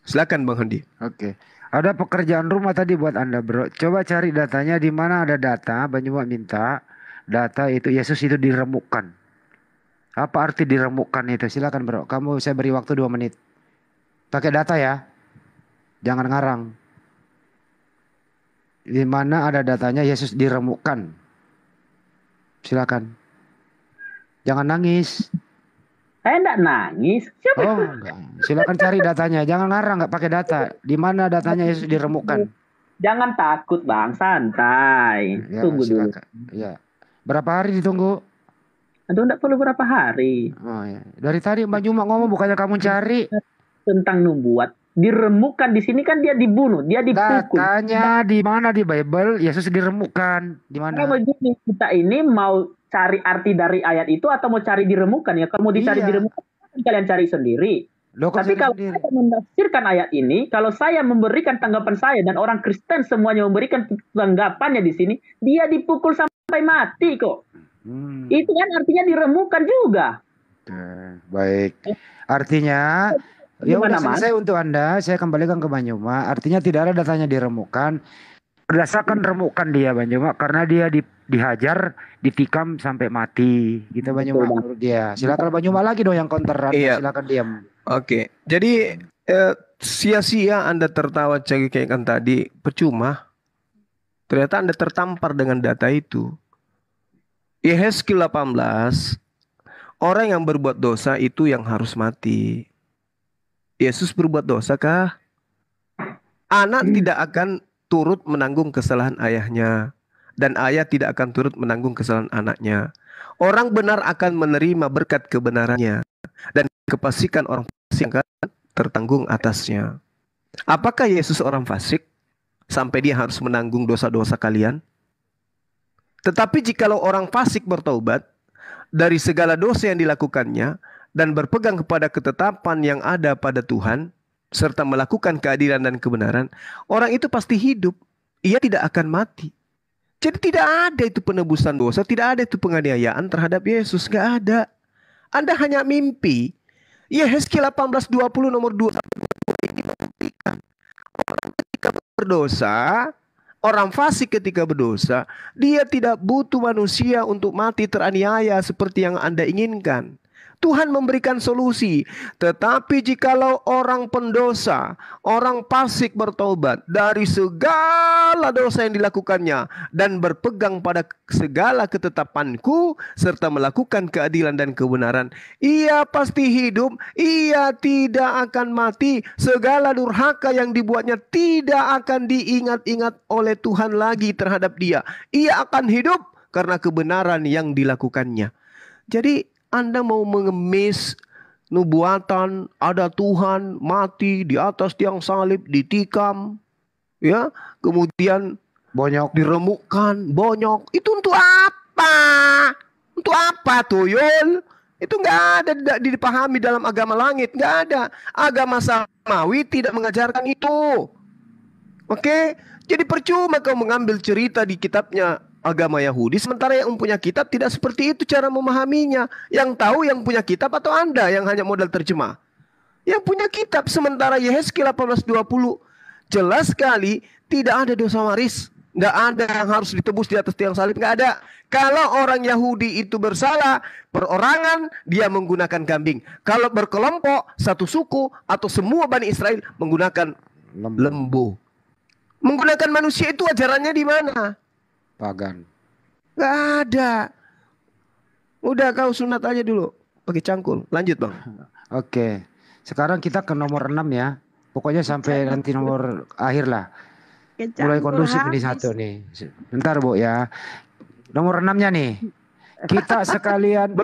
Silakan Bang Handi. Oke. Ada pekerjaan rumah tadi buat Anda bro. Coba cari datanya di mana ada data. Bang Juma minta data itu Yesus itu diremukkan. Apa arti diremukkan itu? Silakan bro. Saya beri waktu 2 menit. Pakai data ya. Jangan ngarang. Di mana ada datanya Yesus diremukkan. Silakan. Jangan nangis. Saya enggak nangis. Siapa? Oh, enggak. Silakan cari datanya. Jangan ngarang, enggak pakai data. Di mana datanya Yesus diremukkan? Jangan takut, Bang. Santai. Ya, Tunggu silakan. Dulu. Ya. Berapa hari ditunggu? Aduh, enggak perlu berapa hari. Oh ya. Dari tadi Mbak Juma ngomong bukannya kamu cari tentang nubuat. Diremukkan di sini kan dia dibunuh, dia dipukul. Datanya di mana di Bible Yesus diremukkan? Di mana? Kalau begini kita ini mau cari arti dari ayat itu atau mau cari diremukkan ya? Kalau mau dicari diremukkan kalian cari sendiri. Tapi kalau saya menafsirkan ayat ini, kalau saya memberikan tanggapan saya dan orang Kristen semuanya memberikan tanggapannya di sini, dia dipukul sampai mati kok. Itu kan artinya diremukan juga. Baik. Artinya, ya udah selesai untuk Anda. Saya kembalikan ke Banyuma. Artinya tidak ada datanya diremukan. Berdasarkan remukan dia Banyuma karena dia dihajar, ditikam sampai mati. Gitu Banyuma menurut dia. Silakan Banyuma lagi dong yang counter. Iya. Silakan diam. Oke. Jadi sia-sia Anda tertawa cengkekan tadi, percuma. Ternyata Anda tertampar dengan data itu. Yehezkiel 18, orang yang berbuat dosa itu yang harus mati. Yesus berbuat dosa kah? Anak tidak akan turut menanggung kesalahan ayahnya, dan ayah tidak akan turut menanggung kesalahan anaknya. Orang benar akan menerima berkat kebenarannya, dan kepastikan orang fasik akan tertanggung atasnya. Apakah Yesus orang fasik sampai dia harus menanggung dosa-dosa kalian? Tetapi jikalau orang fasik bertaubat dari segala dosa yang dilakukannya dan berpegang kepada ketetapan yang ada pada Tuhan, serta melakukan keadilan dan kebenaran, orang itu pasti hidup. Ia tidak akan mati. Jadi tidak ada itu penebusan dosa, tidak ada itu penganiayaan terhadap Yesus, nggak ada. Anda hanya mimpi. Yehezkiel 18:20 nomor 2 ini membuktikan orang ketika berdosa, orang fasik ketika berdosa, dia tidak butuh manusia untuk mati teraniaya seperti yang Anda inginkan. Tuhan memberikan solusi. Tetapi jikalau orang pendosa, orang fasik bertobat dari segala dosa yang dilakukannya dan berpegang pada segala ketetapanku serta melakukan keadilan dan kebenaran, ia pasti hidup, ia tidak akan mati. Segala durhaka yang dibuatnya tidak akan diingat-ingat oleh Tuhan lagi terhadap dia. Ia akan hidup karena kebenaran yang dilakukannya. Jadi Anda mau mengemis nubuatan ada Tuhan mati di atas tiang salib, ditikam, ya, kemudian bonyok, diremukkan, bonyok. Itu untuk apa? Untuk apa tuyul? Itu nggak ada, tidak dipahami dalam agama langit, nggak ada. Agama samawi tidak mengajarkan itu. Oke, jadi percuma kau mengambil cerita di kitabnya agama Yahudi, sementara yang punya kitab tidak seperti itu cara memahaminya. Yang tahu yang punya kitab atau Anda yang hanya modal terjemah? Yang punya kitab, sementara Yehezkiel 18:20 jelas sekali tidak ada dosa waris. Nggak ada yang harus ditebus di atas tiang salib, nggak ada. Kalau orang Yahudi itu bersalah, perorangan dia menggunakan kambing. Kalau berkelompok, satu suku atau semua Bani Israel menggunakan lembu. Menggunakan manusia itu ajarannya di mana? Pagan. Gak ada. Udah kau sunat aja dulu pakai cangkul. Lanjut Bang. Oke. Sekarang kita ke nomor 6 ya. Pokoknya sampai nanti nomor akhir lah. Mulai kondusif di satu nih. Bentar Bu ya. Nomor 6-nya nih. Kita sekalian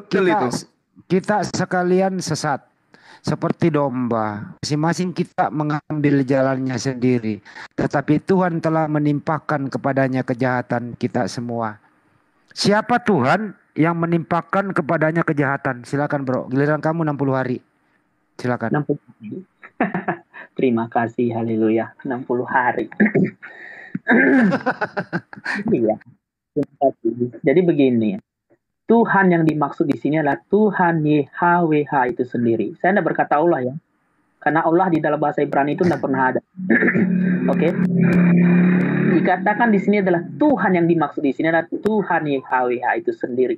kita sekalian sesat. Seperti domba, masing-masing kita mengambil jalannya sendiri. Tetapi Tuhan telah menimpakan kepadanya kejahatan kita semua. Siapa Tuhan yang menimpakan kepadanya kejahatan? Silakan bro, giliran kamu 60 hari. Silakan. 60 hari. Terima kasih, haleluya. 60 hari. Iya. Terima kasih. Jadi begini. Tuhan yang dimaksud di sini adalah Tuhan YHWH itu sendiri. Saya tidak berkata Allah ya. Karena Allah di dalam bahasa Ibrani itu tidak pernah ada. Oke. Dikatakan di sini adalah Tuhan yang dimaksud di sini adalah Tuhan YHWH itu sendiri.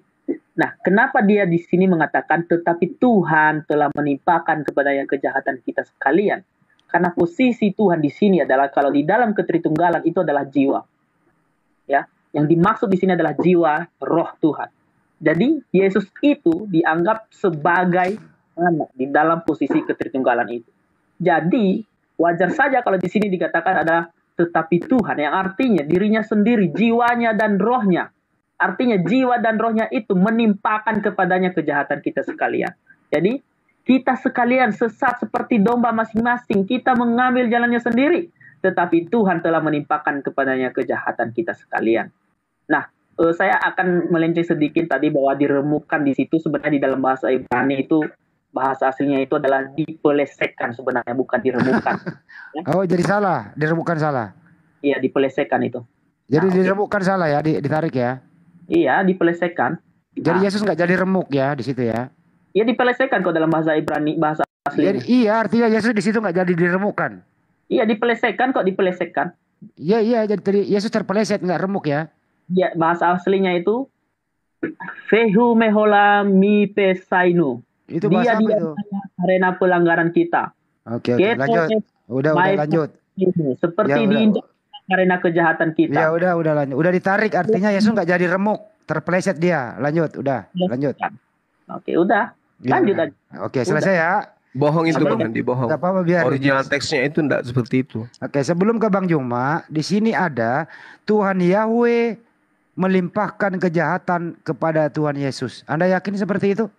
Nah, kenapa dia di sini mengatakan tetapi Tuhan telah menimpakan kepadanya kejahatan kita sekalian? Karena posisi Tuhan di sini adalah kalau di dalam ketritunggalan itu adalah jiwa. Ya, yang dimaksud di sini adalah jiwa, roh Tuhan. Jadi Yesus itu dianggap sebagai anak di dalam posisi ketritunggalan itu. Jadi wajar saja kalau di sini dikatakan ada tetapi Tuhan, yang artinya dirinya sendiri, jiwanya dan rohnya. Artinya jiwa dan rohnya itu menimpakan kepadanya kejahatan kita sekalian. Jadi kita sekalian sesat seperti domba masing-masing. Kita mengambil jalannya sendiri. Tetapi Tuhan telah menimpakan kepadanya kejahatan kita sekalian. Nah, saya akan melenceng sedikit tadi bahwa diremukkan di situ sebenarnya di dalam bahasa Ibrani itu bahasa aslinya itu adalah dipelesetkan sebenarnya, bukan diremukkan. Oh, jadi salah, diremukkan salah. Iya, dipelesetkan itu. Jadi diremukkan salah ya, ditarik ya. Iya, dipelesetkan. Jadi Yesus nggak jadi remuk ya di situ ya. Iya, dipelesetkan kok dalam bahasa Ibrani, bahasa aslinya. Iya, artinya Yesus di situ nggak jadi diremukkan. Iya, dipelesetkan kok, dipelesetkan. Iya, jadi Yesus terpeleset, nggak remuk ya. Iya, bahasa aslinya itu Fehu mehola mi pesainu. Itu dia bahasa apa itu? Karena pelanggaran kita. Oke, lanjut. Udah lanjut. Seperti diinjak karena kejahatan kita. Ya udah lanjut. Udah ditarik, artinya Yesus nggak jadi remuk, terpeleset dia. Lanjut, udah, lanjut. Oke, udah. Lanjut aja. Oke, selesai ya. Bohong itu Bang Handi, bohong. Gak apa-apa, biar. Original teksnya itu enggak seperti itu. Oke, sebelum ke Bang Juma, di sini ada Tuhan Yahweh melimpahkan kejahatan kepada Tuhan Yesus. Anda yakin seperti itu?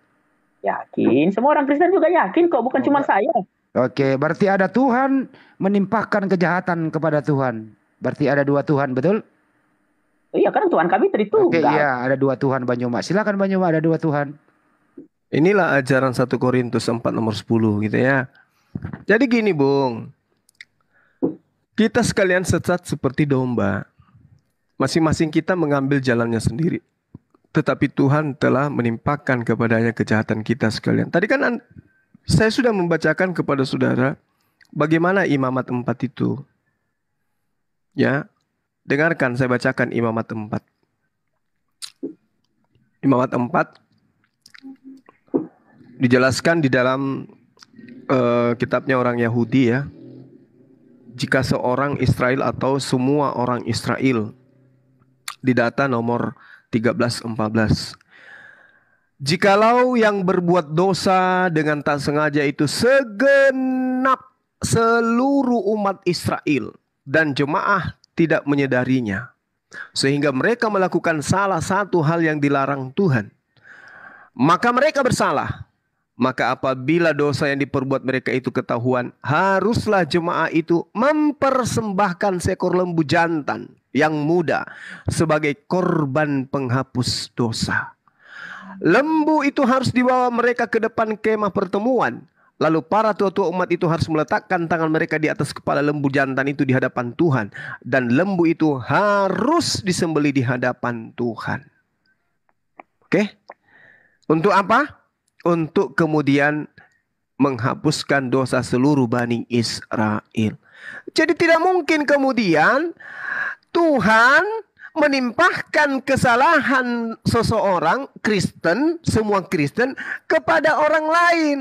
Yakin. Semua orang Kristen juga yakin kok, bukan cuma saya. Oke, berarti ada Tuhan menimpahkan kejahatan kepada Tuhan. Berarti ada dua Tuhan, betul? Iya, kan Tuhan kami Tritunggal. Oke, iya, ada dua Tuhan, Bang Juma. Silakan Bang Juma, ada dua Tuhan. Inilah ajaran 1 Korintus 4 nomor 10 gitu ya. Jadi gini, Bung. Kita sekalian sesat seperti domba. Masing-masing kita mengambil jalannya sendiri. Tetapi Tuhan telah menimpakan kepadanya kejahatan kita sekalian. Tadi kan saya sudah membacakan kepada saudara bagaimana imamat 4 itu. Ya, dengarkan saya bacakan imamat 4. Imamat 4 dijelaskan di dalam kitabnya orang Yahudi ya. Jika seorang Israel atau semua orang Israel, di data nomor 13-14. Jikalau yang berbuat dosa dengan tak sengaja itu segenap seluruh umat Israel dan jemaah tidak menyadarinya, sehingga mereka melakukan salah satu hal yang dilarang Tuhan, maka mereka bersalah. Maka apabila dosa yang diperbuat mereka itu ketahuan, haruslah jemaah itu mempersembahkan seekor lembu jantan yang muda sebagai korban penghapus dosa. Lembu itu harus dibawa mereka ke depan kemah pertemuan. Lalu para tua-tua umat itu harus meletakkan tangan mereka di atas kepala lembu jantan itu di hadapan Tuhan. Dan lembu itu harus disembelih di hadapan Tuhan. Oke? Untuk apa? Untuk kemudian menghapuskan dosa seluruh Bani Israel. Jadi tidak mungkin kemudian Tuhan menimpahkan kesalahan seseorang Kristen, semua Kristen, kepada orang lain.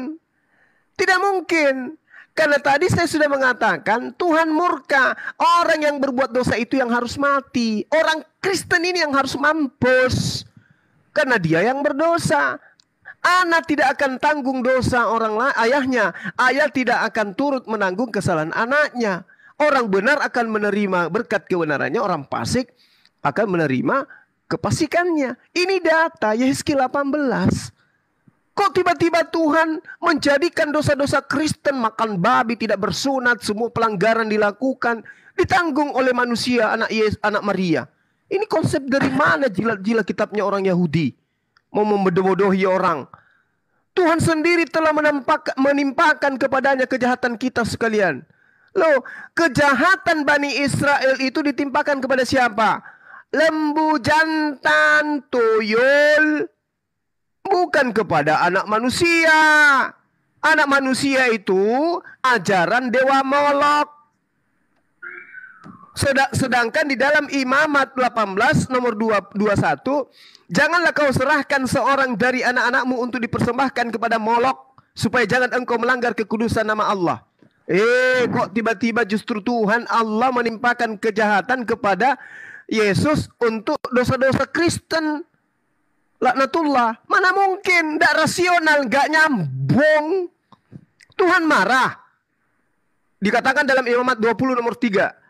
Tidak mungkin. Karena tadi saya sudah mengatakan Tuhan murka. Orang yang berbuat dosa itu yang harus mati. Orang Kristen ini yang harus mampus. Karena dia yang berdosa. Anak tidak akan tanggung dosa orang lain, ayahnya. Ayah tidak akan turut menanggung kesalahan anaknya. Orang benar akan menerima berkat kebenarannya. Orang fasik akan menerima kefasikannya. Ini data Yehezkiel 18. Kok tiba-tiba Tuhan menjadikan dosa-dosa Kristen, makan babi, tidak bersunat, semua pelanggaran dilakukan, ditanggung oleh manusia, anak Maria. Ini konsep dari mana jilat-jilat kitabnya orang Yahudi? Mau membodoh-bodohi orang. Tuhan sendiri telah menimpakan kepadanya kejahatan kita sekalian. Loh, kejahatan Bani Israel itu ditimpakan kepada siapa? Lembu jantan, tuyul. Bukan kepada anak manusia. Anak manusia itu ajaran Dewa Molok. Sedangkan di dalam Imamat 18 nomor 21, janganlah kau serahkan seorang dari anak-anakmu untuk dipersembahkan kepada Molok, supaya jangan engkau melanggar kekudusan nama Allah. Kok tiba-tiba justru Tuhan Allah menimpakan kejahatan kepada Yesus untuk dosa-dosa Kristen. Laknatullah. Mana mungkin, tidak rasional, gak nyambung. Tuhan marah. Dikatakan dalam Imamat 20 nomor 3.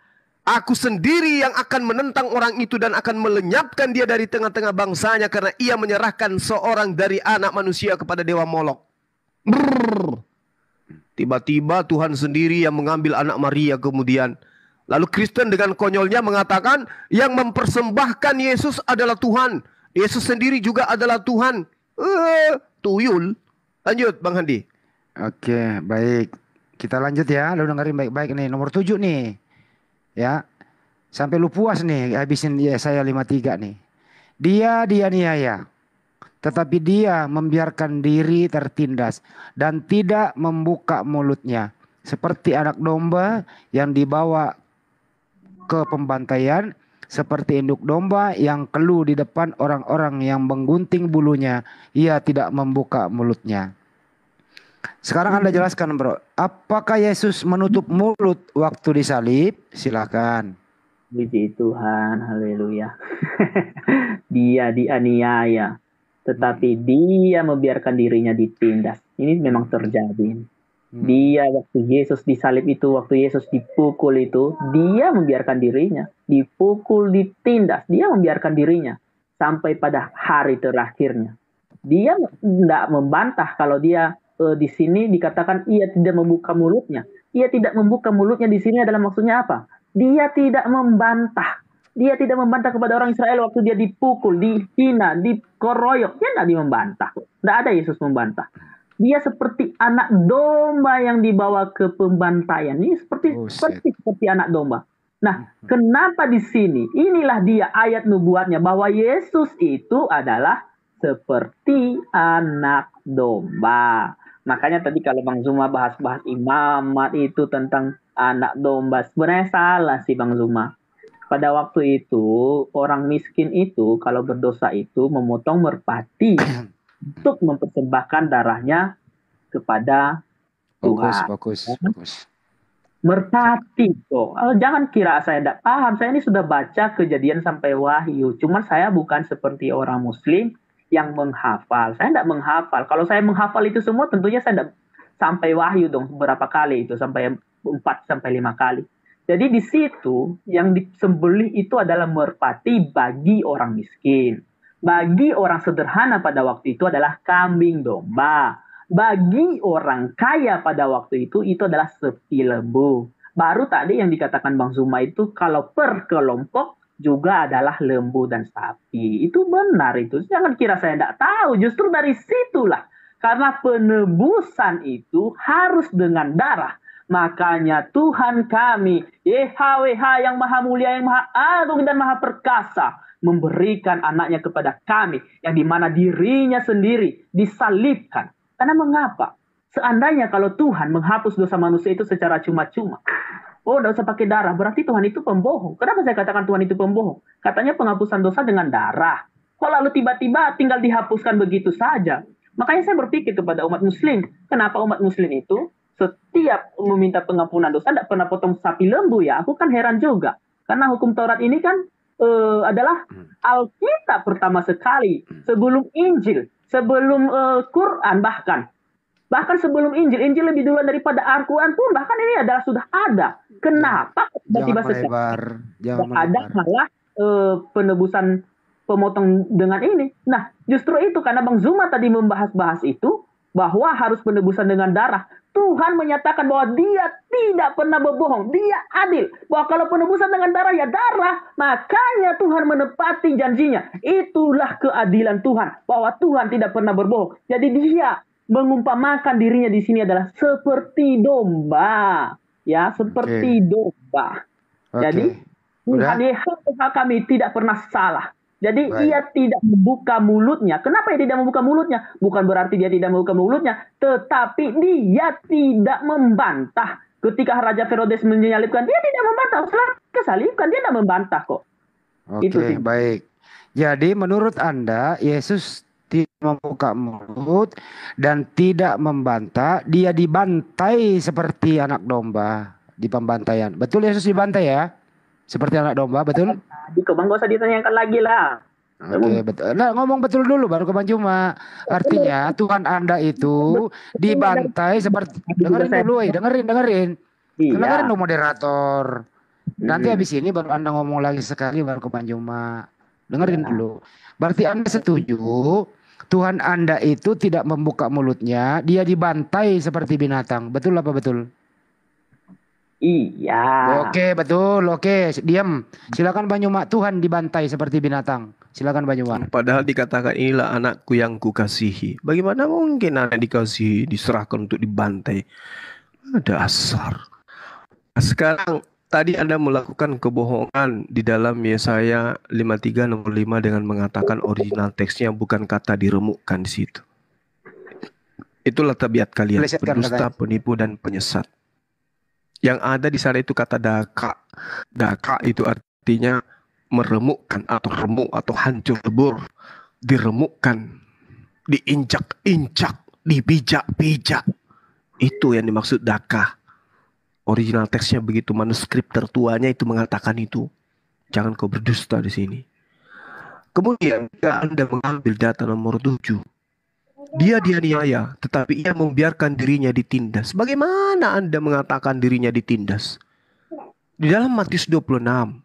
Aku sendiri yang akan menentang orang itu dan akan melenyapkan dia dari tengah-tengah bangsanya karena ia menyerahkan seorang dari anak manusia kepada Dewa Molok. Tiba-tiba Tuhan sendiri yang mengambil anak Maria kemudian. Lalu Kristen dengan konyolnya mengatakan yang mempersembahkan Yesus adalah Tuhan. Yesus sendiri juga adalah Tuhan. Tuyul. Lanjut Bang Handi. Oke, baik. Kita lanjut ya. Lu dengerin baik-baik nih. Nomor 7 nih. Ya. Sampai lu puas nih habisin Yesaya 53 nih. Dia dianiaya, tetapi dia membiarkan diri tertindas dan tidak membuka mulutnya. Seperti anak domba yang dibawa ke pembantaian, seperti induk domba yang keluh di depan orang-orang yang menggunting bulunya, ia tidak membuka mulutnya. Sekarang Anda jelaskan, bro. Apakah Yesus menutup mulut waktu disalib? Silakan. Puji Tuhan, haleluya. Dia dianiaya, tetapi dia membiarkan dirinya ditindas. Ini memang terjadi. Dia waktu Yesus disalib itu, waktu Yesus dipukul itu, dia membiarkan dirinya dipukul, ditindas. Dia membiarkan dirinya sampai pada hari terakhirnya. Dia tidak membantah kalau dia di sini dikatakan ia tidak membuka mulutnya. Ia tidak membuka mulutnya di sini adalah maksudnya apa? Dia tidak membantah. Dia tidak membantah kepada orang Israel waktu dia dipukul, dihina, dikeroyok. Dia tidak membantah. Tidak ada Yesus membantah. Dia seperti anak domba yang dibawa ke pembantaian. Ini seperti anak domba. Nah, kenapa di sini? Inilah dia ayat nubuatnya bahwa Yesus itu adalah seperti anak domba. Makanya tadi kalau Bang Zuma bahas-bahas imamat itu tentang anak domba, sebenarnya salah sih Bang Zuma. Pada waktu itu orang miskin itu kalau berdosa itu memotong merpati untuk mempersembahkan darahnya kepada Tuhan. Bagus. Merpati kok. Jangan kira saya tidak paham. Saya ini sudah baca Kejadian sampai Wahyu. Cuman saya bukan seperti orang Muslim yang menghafal. Saya tidak menghafal. Kalau saya menghafal itu semua tentunya saya tidak sampai Wahyu dong berapa kali itu, sampai 4 sampai 5 kali. Jadi di situ yang disembelih itu adalah merpati bagi orang miskin. Bagi orang sederhana pada waktu itu adalah kambing domba. Bagi orang kaya pada waktu itu adalah sapi lembu. Baru tadi yang dikatakan Bang Zuma itu kalau per kelompok juga adalah lembu dan sapi. Itu benar itu. Jangan kira saya tidak tahu. Justru dari situlah. Karena penebusan itu harus dengan darah. Makanya Tuhan kami, YHWH yang maha mulia, yang maha agung dan maha perkasa, memberikan anaknya kepada kami, yang dimana dirinya sendiri disalibkan. Karena mengapa? Seandainya kalau Tuhan menghapus dosa manusia itu secara cuma-cuma, oh, tidak usah pakai darah, berarti Tuhan itu pembohong. Kenapa saya katakan Tuhan itu pembohong? Katanya penghapusan dosa dengan darah. Kok lalu tiba-tiba tinggal dihapuskan begitu saja? Makanya saya berpikir kepada umat muslim, kenapa umat muslim itu setiap meminta pengampunan dosa tidak pernah potong sapi lembu ya? Aku kan heran juga. Karena hukum Taurat ini kan adalah Alkitab pertama sekali. Sebelum Injil, sebelum Quran bahkan. Bahkan sebelum Injil. Injil lebih duluan daripada Al-Quran pun. Bahkan ini adalah sudah ada. Kenapa tiba-tiba sekarang ada malah penebusan pemotong dengan ini? Nah, justru itu karena Bang Zuma tadi membahas-bahas itu, bahwa harus penebusan dengan darah. Tuhan menyatakan bahwa dia tidak pernah berbohong. Dia adil. Bahwa kalau penebusan dengan darah, ya darah. Makanya Tuhan menepati janjinya. Itulah keadilan Tuhan. Bahwa Tuhan tidak pernah berbohong. Jadi dia mengumpamakan dirinya di sini adalah seperti domba. Ya, seperti domba. Jadi, Tuhan Yesus kami tidak pernah salah. Jadi ia tidak membuka mulutnya. Kenapa ia tidak membuka mulutnya? Bukan berarti dia tidak membuka mulutnya, tetapi dia tidak membantah. Ketika Raja Herodes menyalibkan, dia tidak membantah. Setelah kesalibkan, dia tidak membantah kok. Oke, baik. Jadi menurut Anda, Yesus tidak membuka mulut dan tidak membantah. Dia dibantai seperti anak domba di pembantaian. Betul Yesus dibantai ya? Seperti anak domba, betul? Bang, gak usah ditanyakan lagi lah. Oke, betul. Nah, ngomong betul dulu baru ke Bang Juma. Artinya Tuhan Anda itu dibantai seperti, dengerin dulu, dengerin. Iya. Dengerin dong moderator. Nanti habis ini baru Anda ngomong lagi sekali baru ke Bang Juma. Dengerin dulu. Berarti Anda setuju Tuhan Anda itu tidak membuka mulutnya, dia dibantai seperti binatang. Betul apa betul? Iya. Oke, betul. Oke, diam. Silakan Banyumak, Tuhan dibantai seperti binatang. Silakan Banyumak. Padahal dikatakan inilah anakku yang kukasihi. Bagaimana mungkin anak dikasihi diserahkan untuk dibantai? Dasar. Sekarang tadi Anda melakukan kebohongan di dalam Yesaya 53 nomor 5 dengan mengatakan original teksnya bukan kata diremukkan di situ. Itulah tabiat kalian, pendusta, penipu dan penyesat. Yang ada di sana itu kata daka. Daka itu artinya meremukkan atau remuk atau hancur lebur. Diremukkan, diinjak-injak, dipijak-pijak. Itu yang dimaksud daka. Original teksnya begitu, manuskrip tertuanya itu mengatakan itu. Jangan kau berdusta di sini. Kemudian jika Anda mengambil data nomor 7, dia dianiaya, tetapi ia membiarkan dirinya ditindas. Bagaimana Anda mengatakan dirinya ditindas? Di dalam Matius 26,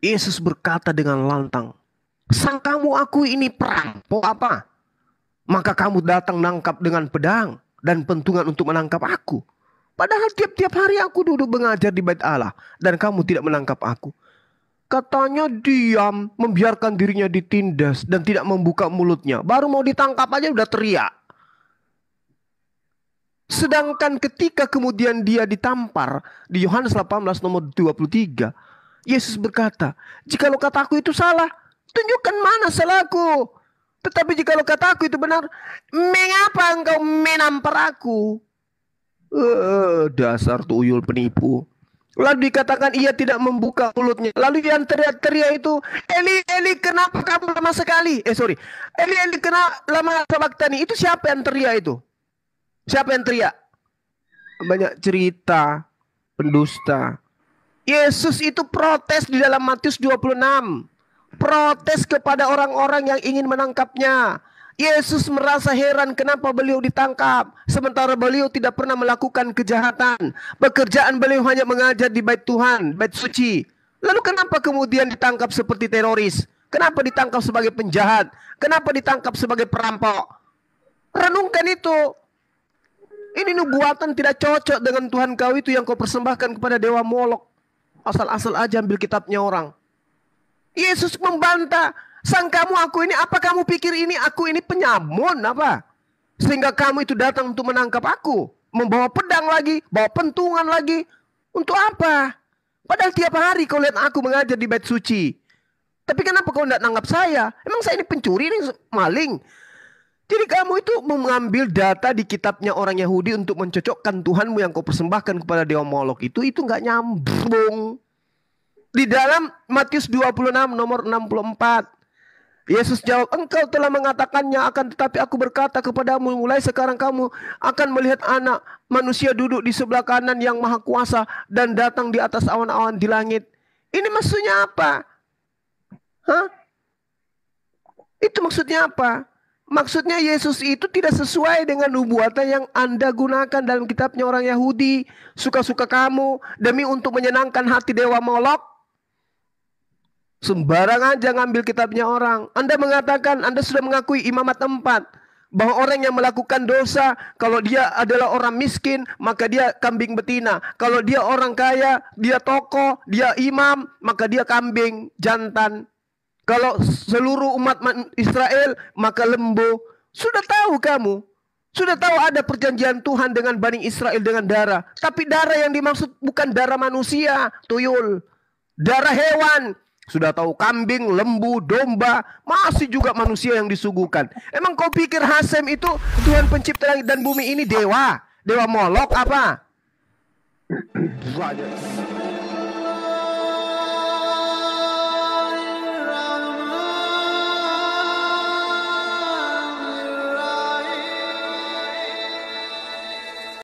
Yesus berkata dengan lantang, "Sang kamu aku ini perampok apa? Maka kamu datang nangkap dengan pedang dan pentungan untuk menangkap aku. Padahal tiap-tiap hari aku duduk mengajar di bait Allah dan kamu tidak menangkap aku." Katanya diam, membiarkan dirinya ditindas dan tidak membuka mulutnya. Baru mau ditangkap aja udah teriak. Sedangkan ketika kemudian dia ditampar di Yohanes 18 nomor 23, Yesus berkata, "Jikalau kataku itu salah, tunjukkan mana salahku. Tetapi jikalau kataku itu benar, mengapa engkau menampar aku?" Dasar tuyul penipu. Lalu dikatakan ia tidak membuka mulutnya. Lalu yang teriak-teriak itu, "Eli, Eli, kenapa kamu lama sekali?" Eli, Eli, kenapa lama sabaktani? Itu siapa yang teriak itu? Siapa yang teriak? Banyak cerita, pendusta. Yesus itu protes di dalam Matius 26. Protes kepada orang-orang yang ingin menangkapnya. Yesus merasa heran kenapa beliau ditangkap. Sementara beliau tidak pernah melakukan kejahatan. Pekerjaan beliau hanya mengajar di bait Tuhan, bait suci. Lalu kenapa kemudian ditangkap seperti teroris? Kenapa ditangkap sebagai penjahat? Kenapa ditangkap sebagai perampok? Renungkan itu. Ini nubuatan tidak cocok dengan Tuhan kau itu yang kau persembahkan kepada dewa Molok. Asal-asal aja ambil kitabnya orang. Yesus membantah. "Sang kamu aku ini, apa kamu pikir ini aku ini penyamun apa? Sehingga kamu itu datang untuk menangkap aku. Membawa pedang lagi, bawa pentungan lagi. Untuk apa? Padahal tiap hari kau lihat aku mengajar di bait suci. Tapi kenapa kau tidak nanggap saya? Emang saya ini pencuri, ini maling?" Jadi kamu itu mengambil data di kitabnya orang Yahudi untuk mencocokkan Tuhanmu yang kau persembahkan kepada dewa Molok itu nggak nyambung. Di dalam Matius 26 nomor 64. Yesus jawab, "Engkau telah mengatakannya, akan tetapi aku berkata kepadamu, mulai sekarang kamu akan melihat anak manusia duduk di sebelah kanan yang maha kuasa dan datang di atas awan-awan di langit." Ini maksudnya apa? Itu maksudnya apa? Maksudnya Yesus itu tidak sesuai dengan nubuatan yang Anda gunakan dalam kitabnya orang Yahudi. Suka-suka kamu demi untuk menyenangkan hati dewa Molok. Sembarang aja ngambil kitabnya orang. Anda mengatakan Anda sudah mengakui imamat 4. Bahwa orang yang melakukan dosa, kalau dia adalah orang miskin, maka dia kambing betina. Kalau dia orang kaya, dia tokoh, dia imam, maka dia kambing jantan. Kalau seluruh umat Israel, maka lembu. Sudah tahu kamu. Sudah tahu ada perjanjian Tuhan dengan Bani Israel dengan darah. Tapi darah yang dimaksud bukan darah manusia, tuyul. Darah hewan. Sudah tahu kambing, lembu, domba, masih juga manusia yang disuguhkan. Emang kau pikir Hasem itu Tuhan pencipta langit dan bumi ini dewa? Dewa Molok apa?